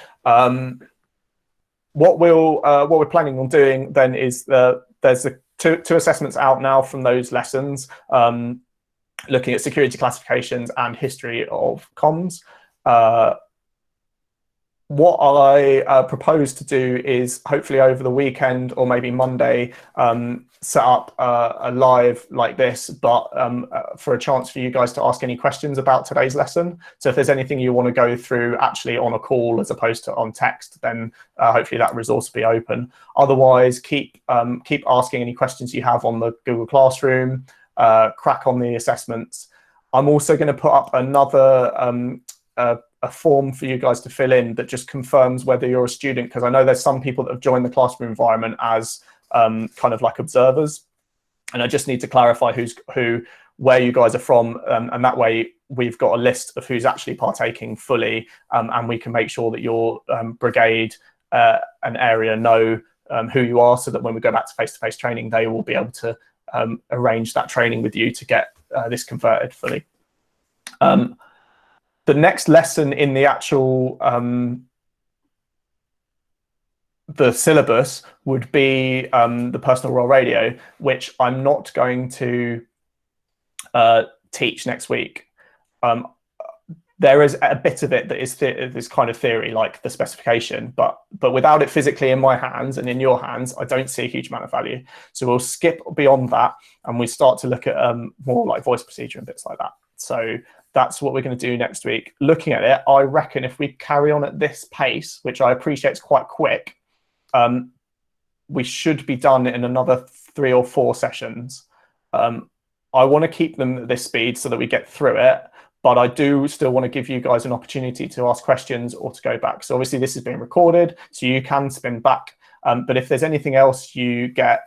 What we're planning on doing then is there's the two assessments out now from those lessons, looking at security classifications and history of comms. What I propose to do is hopefully over the weekend or maybe Monday set up a live like this, but for a chance for you guys to ask any questions about today's lesson. So if there's anything you want to go through actually on a call as opposed to on text, then hopefully that resource will be open. Otherwise, keep asking any questions you have on the Google Classroom, crack on the assessments. I'm also going to put up another a form for you guys to fill in that just confirms whether you're a student, because I know there's some people that have joined the classroom environment as kind of like observers, and I just need to clarify where you guys are from, and that way we've got a list of who's actually partaking fully, and we can make sure that your brigade and area know who you are, so that when we go back to face-to-face training, they will be able to arrange that training with you to get this converted fully. The next lesson in the actual the syllabus would be the personal role radio, which I'm not going to teach next week. There is a bit of it that is this kind of theory, like the specification, but without it physically in my hands and in your hands, I don't see a huge amount of value. So we'll skip beyond that, and we start to look at more like voice procedure and bits like that. So that's what we're going to do next week. Looking at it, I reckon if we carry on at this pace, which I appreciate is quite quick, we should be done in another 3 or 4 sessions. I want to keep them at this speed so that we get through it, but I do still want to give you guys an opportunity to ask questions or to go back. So obviously this is being recorded, so you can spin back. But if there's anything else you get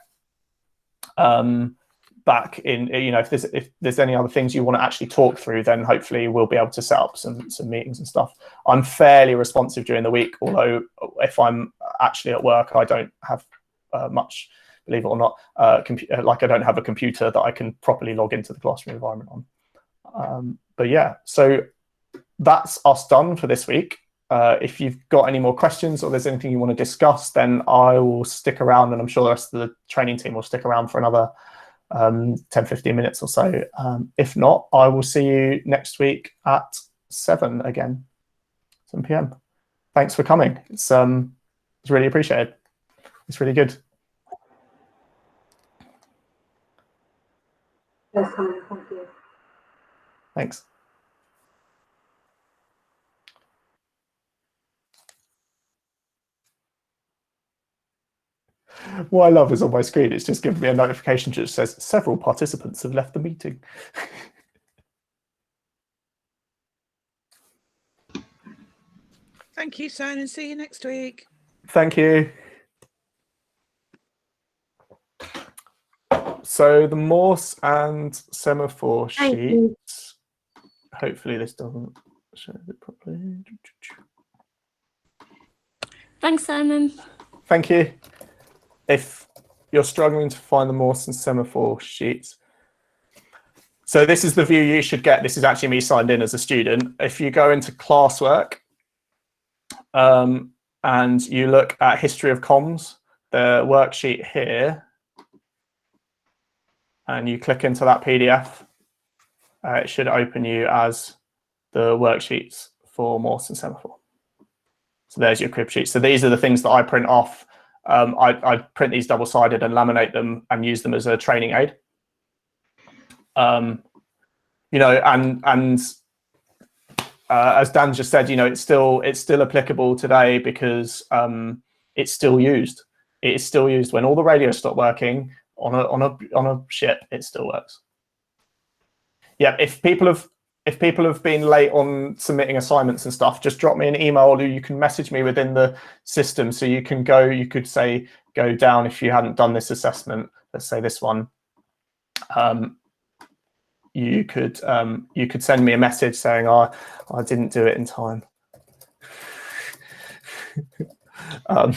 back in, you know, if there's any other things you want to actually talk through, then hopefully we'll be able to set up some meetings and stuff. I'm fairly responsive during the week, although if I'm actually at work, I don't have much, believe it or not, like I don't have a computer that I can properly log into the classroom environment on. But yeah, so that's us done for this week. If you've got any more questions or there's anything you want to discuss, then I will stick around, and I'm sure the rest of the training team will stick around for another 10-15 minutes or so. If not, I will see you next week at 7 p.m. Thanks for coming. It's really appreciated. It's really good. Thank you. Thanks. What I love is on my screen, it's just giving me a notification that says several participants have left the meeting. Thank you, Simon. See you next week. Thank you. So the Morse and semaphore sheets, hopefully this doesn't show it properly. Thanks, Simon. Thank you. If you're struggling to find the Morse and semaphore sheets, so this is the view you should get. This is actually me signed in as a student. If you go into classwork and you look at history of comms, the worksheet here, and you click into that PDF, it should open you as the worksheets for Morse and semaphore. So there's your crib sheet. So these are the things that I print off. I print these double-sided and laminate them and use them as a training aid. You know, and as Dan just said, you know, it's still applicable today because it's still used. It is still used when all the radios stop working on a ship. It still works. Yeah, if people have been late on submitting assignments and stuff, just drop me an email, or you can message me within the system. So you could say go down if you hadn't done this assessment. Let's say this one. You could send me a message saying, "Oh, I didn't do it in time," and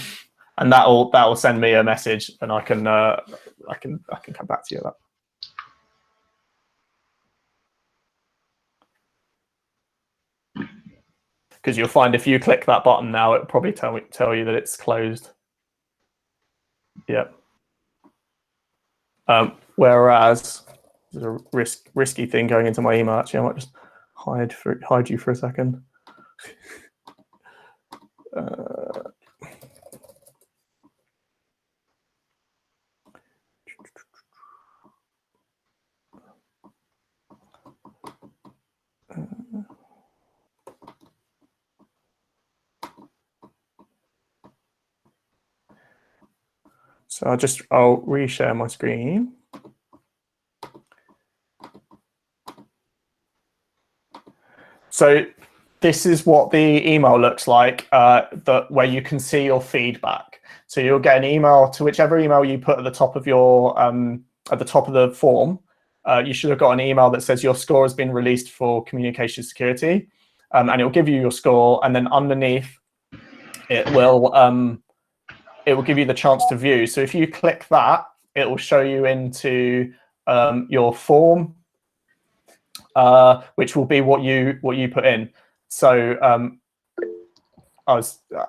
that will send me a message, and I can come back to you on that. Because you'll find if you click that button now, it'll probably tell you that it's closed. Yep. Whereas there's a risky thing going into my email. Actually, I might just hide you for a second. So I'll reshare my screen. So this is what the email looks like, where you can see your feedback. So you'll get an email to whichever email you put at the top of your at the top of the form. You should have got an email that says your score has been released for communication security, and it will give you your score. And then underneath, it will give you the chance to view. So if you click that, it will show you into your form, which will be what you put in. So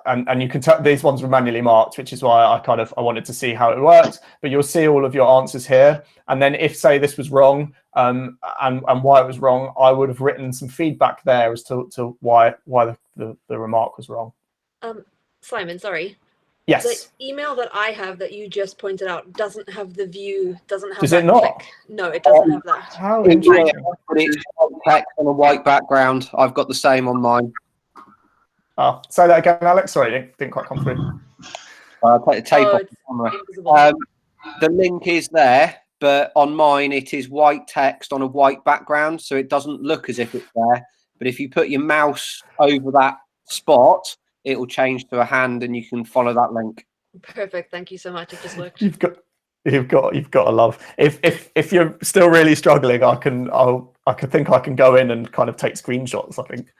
and you can tell these ones were manually marked, which is why I wanted to see how it worked. But you'll see all of your answers here. And then if say this was wrong and why it was wrong, I would have written some feedback there as to why the remark was wrong. Simon, sorry. Yes. The email that I have that you just pointed out doesn't have the view, doesn't have Does that it not? click. No, it doesn't have that. How But interesting. it's text on a white background. I've got the same on mine. Oh, say that again, Alex. Sorry, didn't quite come through. Take the tape off It's the camera. invisible. The link is there, but on mine it is white text on a white background, so it doesn't look as if it's there. But if you put your mouse over that spot, it will change to a hand, and you can follow that link. Perfect. Thank you so much. It just worked. You've got to love. If you're still really struggling, I can go in and kind of take screenshots. I think.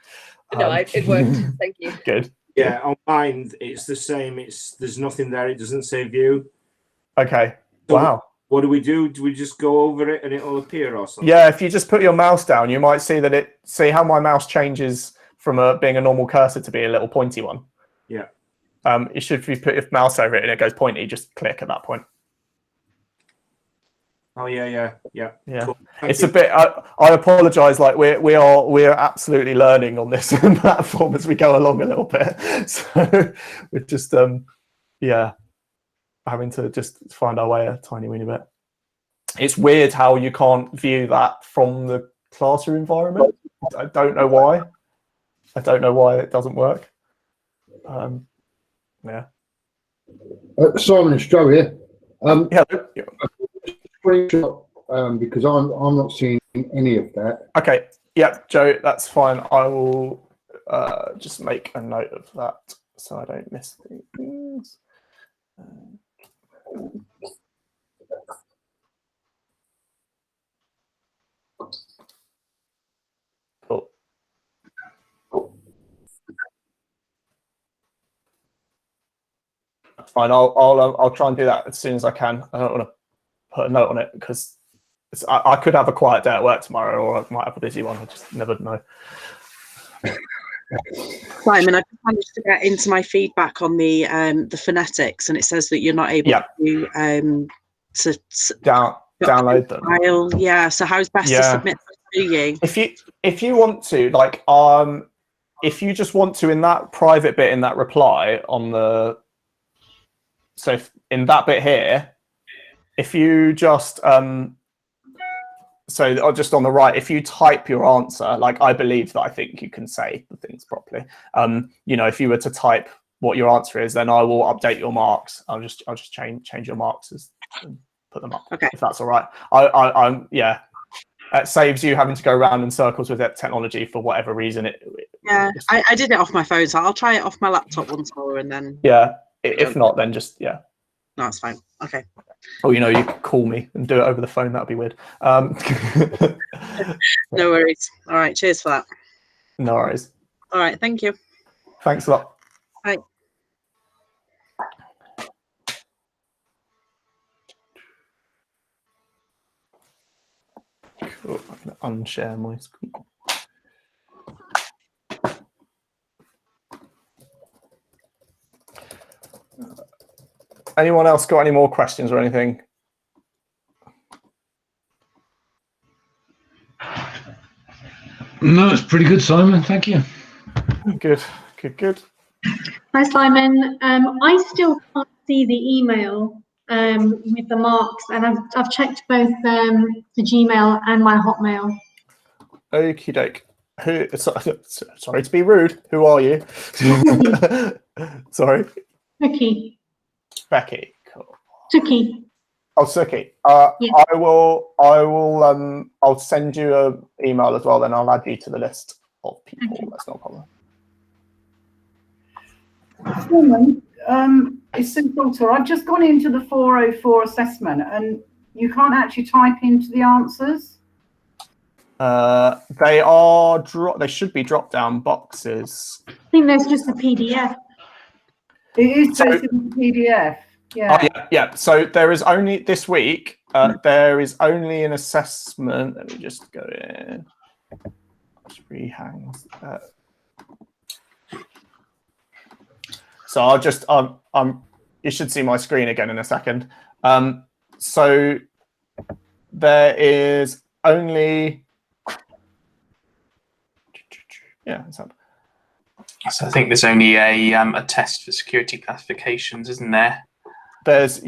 No, it worked. Thank you. Good. Yeah, on mine it's the same. There's nothing there. It doesn't say view. Okay. So Wow. What do we do? Do we just go over it and it'll appear or something? Yeah, if you just put your mouse down, you might see that see how my mouse changes from being a normal cursor to be a little pointy one. Yeah. You should, if you put your mouse over it and it goes pointy, just click at that point. Oh yeah. Cool. It's a bit. I apologise. Like we're absolutely learning on this platform as we go along a little bit. So we're just having to just find our way a tiny weeny bit. It's weird how you can't view that from the classroom environment. I don't know why. I don't know why it doesn't work. Yeah. Simon, it's Joe here. Yeah. Screenshot, because I'm not seeing any of that. Okay. Yeah, Joe, that's fine. I will just make a note of that so I don't miss things. Cool. Fine. I'll try and do that as soon as I can. I don't want to put a note on it because I could have a quiet day at work tomorrow, or I might have a busy one. I just never know. Simon, I just managed to get into my feedback on the phonetics, and it says that you're not able to download them. File. Yeah. So how's best to submit them to you? If you want to, like, if you just want to, in that private bit in that reply on the, so in that bit here, if you just so just on the right, if you type your answer, like I believe that I think you can say the things properly. You know, if you were to type what your answer is, then I will update your marks. I'll just change your marks and put them up. Okay. If that's all right. I'm yeah. It saves you having to go around in circles with that technology for whatever reason. I did it off my phone, so I'll try it off my laptop once more, and then. Yeah. If not, then just No, it's fine. Okay. Or, you know, you could call me and do it over the phone. That'd be weird. No worries. All right. Cheers for that. No worries. All right. Thank you. Thanks a lot. Bye. Cool. I'm going to unshare my screen. Anyone else got any more questions or anything? No, it's pretty good, Simon. Thank you. Good. Hi, Simon. I still can't see the email with the marks, and I've checked both the Gmail and my Hotmail. Okie doke. Sorry to be rude. Who are you? Sorry. Becky. Cool. Suki. Oh, Suki. Yeah. I'll send you an email as well. Then I'll add you to the list of people. Okay. That's no problem. Simon, it's Sue Salter. I've just gone into the 404 assessment, and you can't actually type into the answers. They should be drop-down boxes. I think there's just a PDF. It is posted in the PDF. Yeah. Oh, yeah. So there is only this week. There is only an assessment. Let me just go in. Just rehang. So I'll just you should see my screen again in a second. So there is only So I think there's only a test for security classifications, isn't there? Have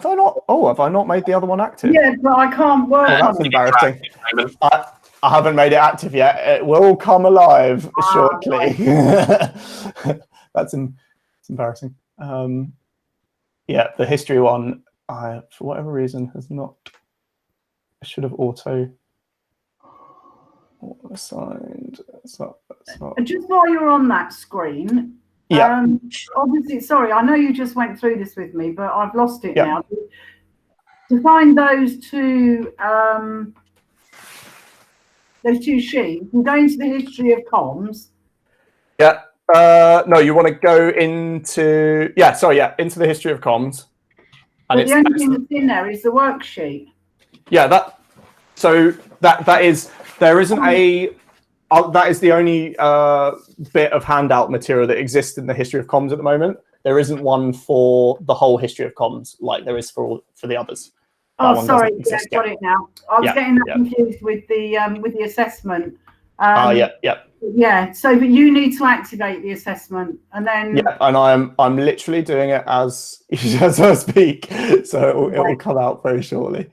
I not made the other one active? Yeah, but I can't work on that's embarrassing. I haven't made it active yet. It will come alive shortly. That's embarrassing. Yeah, the history one, for whatever reason, has not. I should have auto assigned. It's not. Just while you're on that screen, obviously, sorry, I know you just went through this with me, but I've lost it now. To find those two sheets, you go into the history of comms. Yeah. No, you want to go into into the history of comms. And the only thing that's in there is the worksheet. Yeah, that is there isn't a That is the only bit of handout material that exists in the history of comms at the moment. There isn't one for the whole history of comms like there is for the others. Oh, sorry, yeah, got it now. I was getting that confused with the assessment. Yeah, so but you need to activate the assessment, and then and I'm literally doing it as I speak, so it will come out very shortly.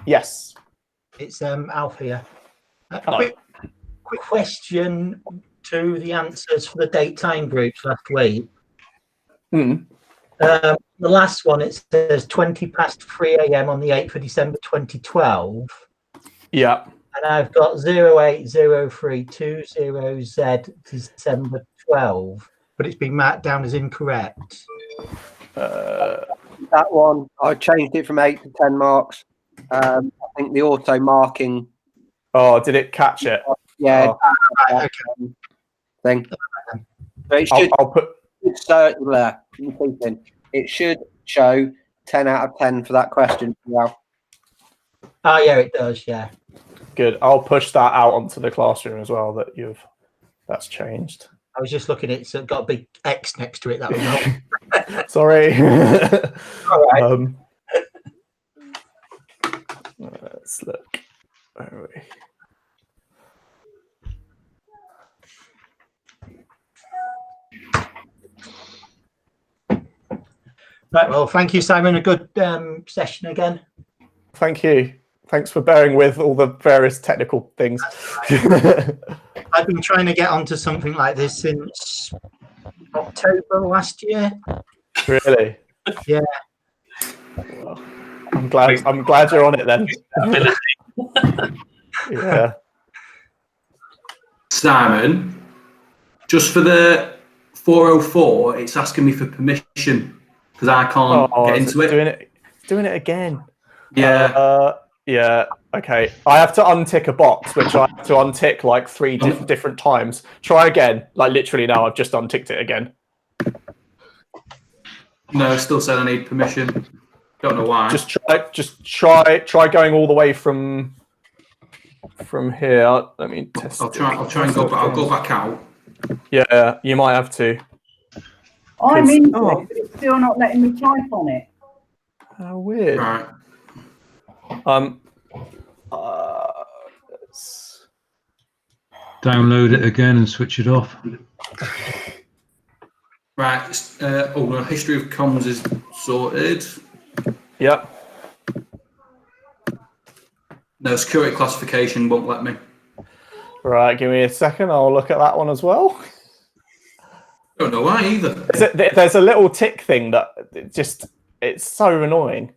Yes, it's Alf here. Quick question to the answers for the date time groups last week. The last one, it says 3 a.m. on the 8th of December 2012. Yeah. And I've got 0803200Z December 12, but it's been marked down as incorrect. That one, I changed it from 8 to 10 marks. I think the auto marking. Oh, did it catch it? Yeah. Okay. Thing. So it should, I'll put. It should show 10 out of 10 for that question. Yeah. Oh yeah, it does. Yeah. Good. I'll push that out onto the classroom as well. That's changed. I was just looking at it, so it got a big X next to it. That was all. Sorry. All right. Let's look. Where are we? Right. Well, thank you, Simon. A good session again. Thank you. Thanks for bearing with all the various technical things. I've been trying to get onto something like this since October last year. Really? Yeah. Well, I'm glad you're on it then. Yeah. Simon, just for the 404, it's asking me for permission because I can't get into it. Doing it again. Yeah. Yeah. Okay. I have to untick a box, which I have to untick like 3 different times. Try again. Like literally now, I've just unticked it again. No, it still said I need permission. Don't know why. Just try going all the way from here. Let me test. I'll try and go back. I'll go back out. Yeah, you might have to. I'm into it, but it's still not letting me type on it. How weird. Right. Download it again and switch it off. Right. The history of comms is sorted. Yep. No, security classification won't let me. Right, give me a second. I'll look at that one as well. Don't know why either. There's a little tick thing that it's so annoying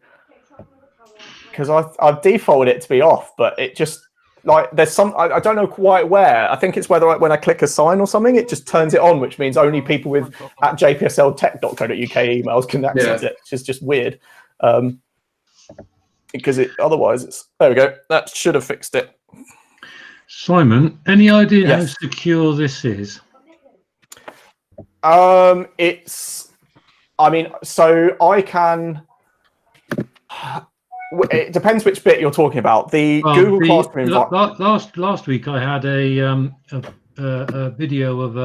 because I've defaulted it to be off, but it just like there's some I don't know quite where. I think it's whether when I click assign or something, it just turns it on, which means only people with at jpsltech.co.uk emails can access it, which is just weird. Because otherwise it's there we go. That should have fixed it. Simon, any idea how secure this is? So I can. It depends which bit you're talking about. Google Classroom. Last week I had a video of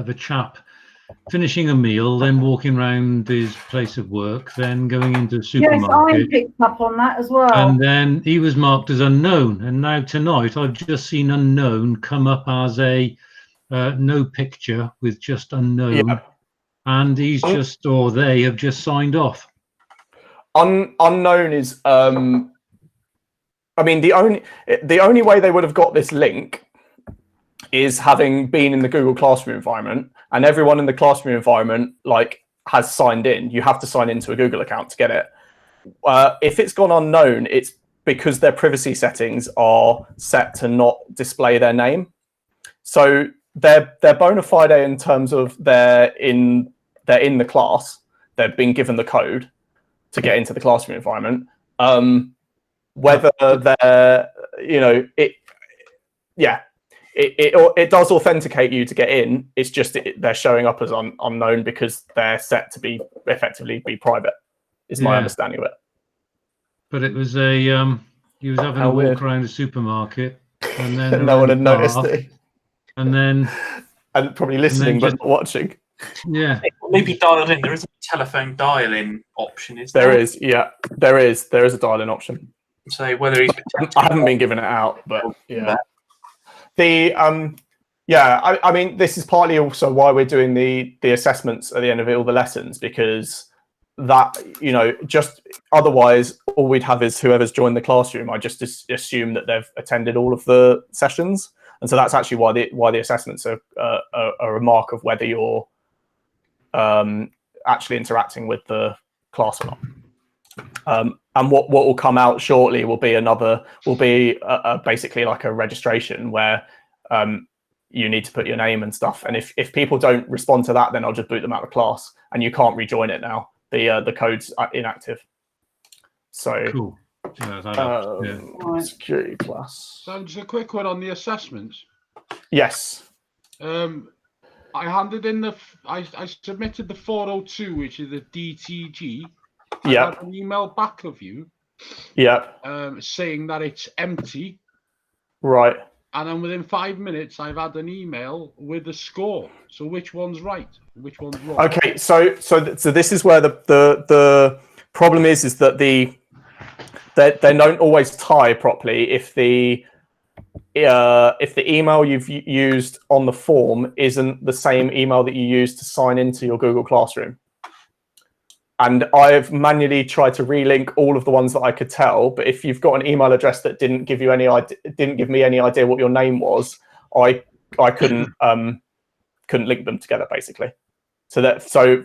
a chap finishing a meal, then walking around his place of work, then going into the supermarket. Yes, I picked up on that as well. And then he was marked as unknown. And now tonight I've just seen unknown come up as a no picture with just unknown. Yeah. And he's or they have just signed off. Unknown is the only way they would have got this link is having been in the Google Classroom environment, and everyone in the Classroom environment has signed in. You have to sign into a Google account to get it. If it's gone unknown, it's because their privacy settings are set to not display their name. So they're bona fide in terms of they're in the class. They've been given the code to get into the Classroom environment. Whether they're, it does authenticate you to get in. It's just they're showing up as unknown because they're set to be effectively private. Is my understanding of it. but it was a he was having How a walk weird. around the supermarket, and then No one around had the noticed car, it. and then And probably listening but just- not watching. yeah, Maybe dialed in. There is a telephone dial-in option, is There there? is, yeah, there is a dial-in option. So whether he's I haven't been given it out, but yeah. The yeah, I mean, this is partly also why we're doing the assessments at the end of all the lessons, because that, you know, just otherwise all we'd have is whoever's joined the classroom. I just assume that they've attended all of the sessions, and so that's actually why the assessments are a remark of whether you're actually interacting with the class or not. And what will come out shortly will be basically like a registration where you need to put your name and stuff. And if people don't respond to that, then I'll just boot them out of class, and you can't rejoin it now. The code's inactive. So cool. Yeah, that helps. Yeah. Security class. So just a quick one on the assessments. Yes. I handed in I submitted the 402, which is the DTG. Yeah. I had an email back of you. Yeah. Saying that it's empty. Right. And then within 5 minutes, I've had an email with the score. So which one's right? Which one's wrong? Okay, so this is where the problem is that they don't always tie properly if the email you've used on the form isn't the same email that you use to sign into your Google Classroom. And I've manually tried to relink all of the ones that I could tell, but if you've got an email address that didn't give me any idea what your name was, I couldn't link them together basically. So they're two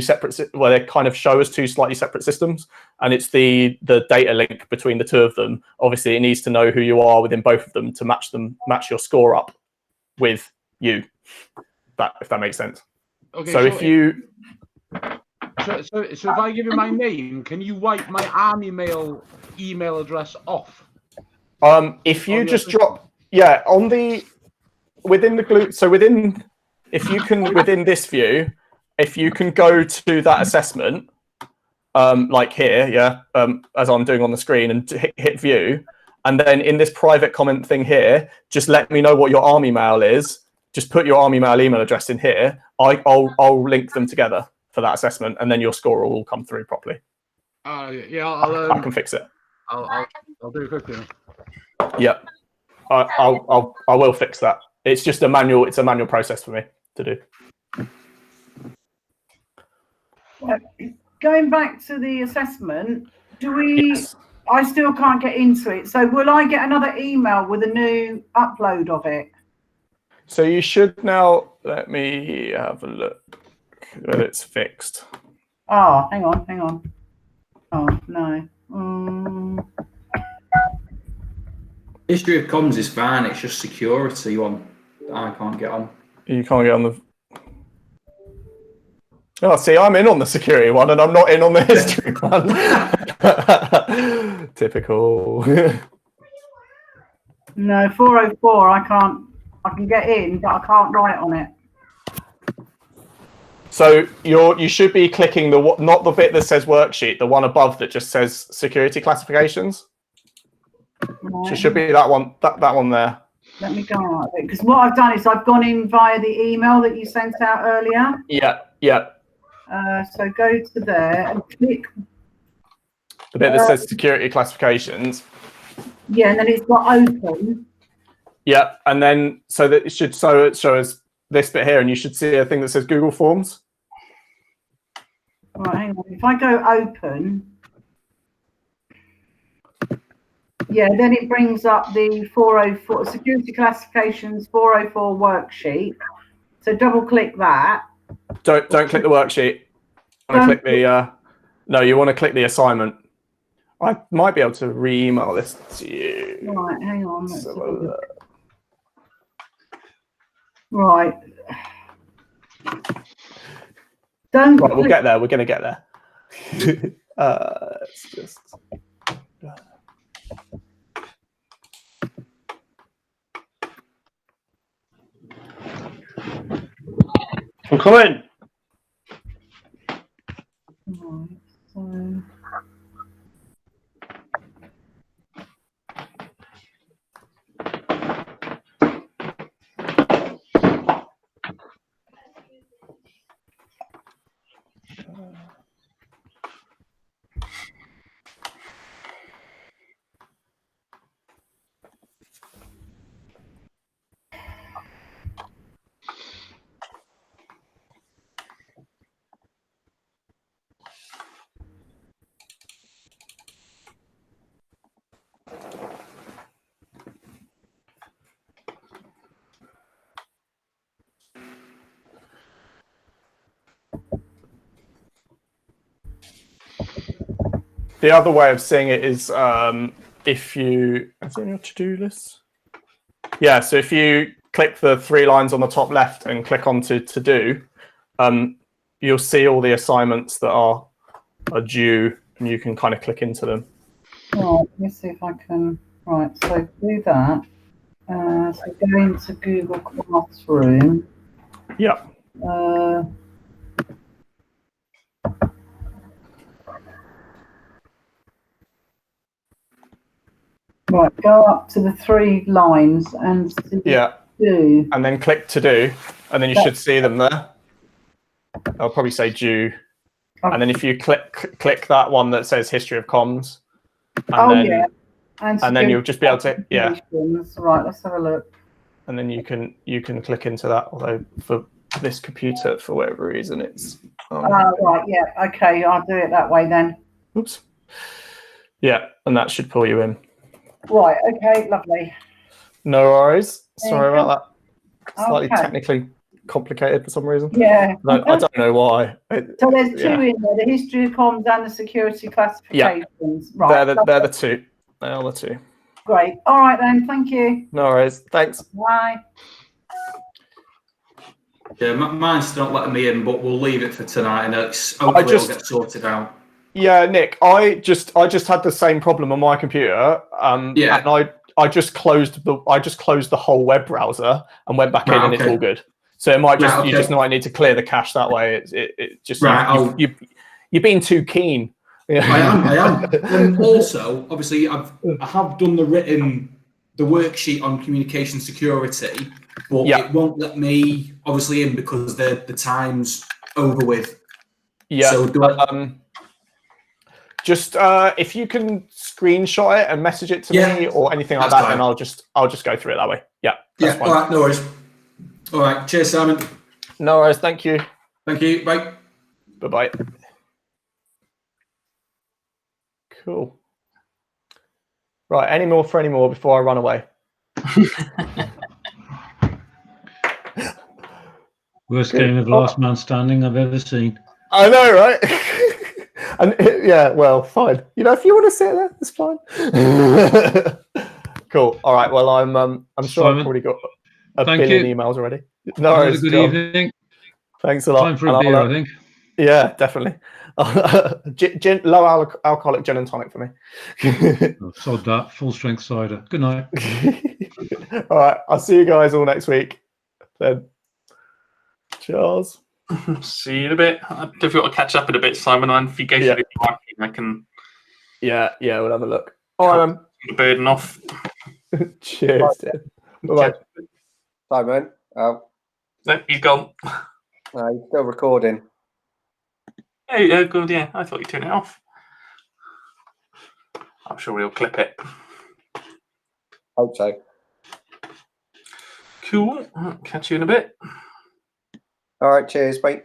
separate. Well, they kind of show as two slightly separate systems, and it's the data link between the two of them. Obviously, it needs to know who you are within both of them to match your score up with you. If that makes sense. Okay, so if you. So if I give you my name, can you wipe my army mail email address off? If you just drop, within the glue, so if you can, within this view, if you can go to that assessment, like here, as I'm doing on the screen, and hit view, and then in this private comment thing here, just let me know what your army mail is. Just put your army mail email address in here. I'll link them together for that assessment, and then your score will all come through properly. Yeah, I can fix it. I'll do it quickly. Yeah, I will fix that. It's just a manual. It's a manual process for me to do. Going back to the assessment, Yes. I still can't get into it. So will I get another email with a new upload of it? So you should now. Let me have a look whether it's fixed. Oh, hang on. Oh, no. History of comms is fine. It's just security one that I can't get on. You can't get on the. Oh, see, I'm in on the security one, and I'm not in on the history one. Typical. No, 404. I can get in, but I can't write on it. So you should be clicking not the bit that says worksheet, the one above that just says security classifications. Right. So it should be that one. That one there. Let me go out of it, because what I've done is I've gone in via the email that you sent out earlier. Yeah. So go to there and click the bit that says security classifications. Yeah, and then it's got open. Yeah, and then so that it should show us this bit here, and you should see a thing that says Google Forms. Right, hang on. If I go open, yeah, then it brings up the 404 security classifications 404 worksheet. So double click that. Don't click the worksheet. You want to click the no, you want to click the assignment. I might be able to re-email this to you. Right, hang on. Let's have a look. Right. Don't. Right, we'll get there. We're going to get there. It's just. I'm coming. Right, so the other way of seeing it is if you, is it on your to-do list? Yeah, so if you click the 3 lines on the top left and click onto to do, you'll see all the assignments that are due, and you can kind of click into them. Right, let me see if I can. Right, so do that. So go into Google Classroom. Yeah. Right, go up to the 3 lines and do. And then click to do, and then you should see them there. I'll probably say due. Okay. And then if you click that one that says history of comms, and then and then you'll just be able to Right, let's have a look. And then you can click into that. Although for this computer, for whatever reason, it's right, yeah, okay, I'll do it that way then. Oops. Yeah, and that should pull you in. Right, okay, lovely. No worries. Sorry about that. Slightly Okay. technically complicated for some reason. Yeah. I don't know why. So there's 2 in there: the history of comms and the security classifications. Yeah. Right. They're the 2. They are the 2. Great. All right then. Thank you. No worries. Thanks. Bye. Yeah, mine's not letting me in, but we'll leave it for tonight, and hopefully it'll get sorted out. Yeah, Nick, I just had the same problem on my computer. And I just closed the whole web browser and went back in, and it's all good. So it might just you just might need to clear the cache that way. It just you're being too keen. Yeah. I am. And also, obviously, I have done the worksheet on communication security, but it won't let me obviously in because the time's over with. Yeah. So do I? Just if you can screenshot it and message it to me or anything like that, then I'll just go through it that way. Yeah. That's fine. All right. No worries. All right. Cheers, Simon. No worries. Thank you. Thank you. Bye. Bye. Cool. Right. Any more before I run away? Worst game of last man standing I've ever seen. I know, right? And yeah, well, fine. You know, if you want to sit there, it's fine. Cool. All right. Well, I'm sure Simon, I've probably got a billion emails already. No worries. Good evening. Thanks a lot. Time for a beer, I think. Yeah, definitely. Low alcoholic gin and tonic for me. Sod that. Full strength cider. Good night. All right. I'll see you guys all next week. Then. Cheers. See you in a bit. Difficult to catch up in a bit, Simon. And if you go through the marketing, I can. Yeah, we'll have a look. All right, the burden off. Cheers. Bye. Simon. Oh. No, he's gone. No, he's still recording. Yeah, good. Yeah, I thought you turned it off. I'm sure we'll clip it. Hope so. Cool. I'll catch you in a bit. All right. Cheers. Bye.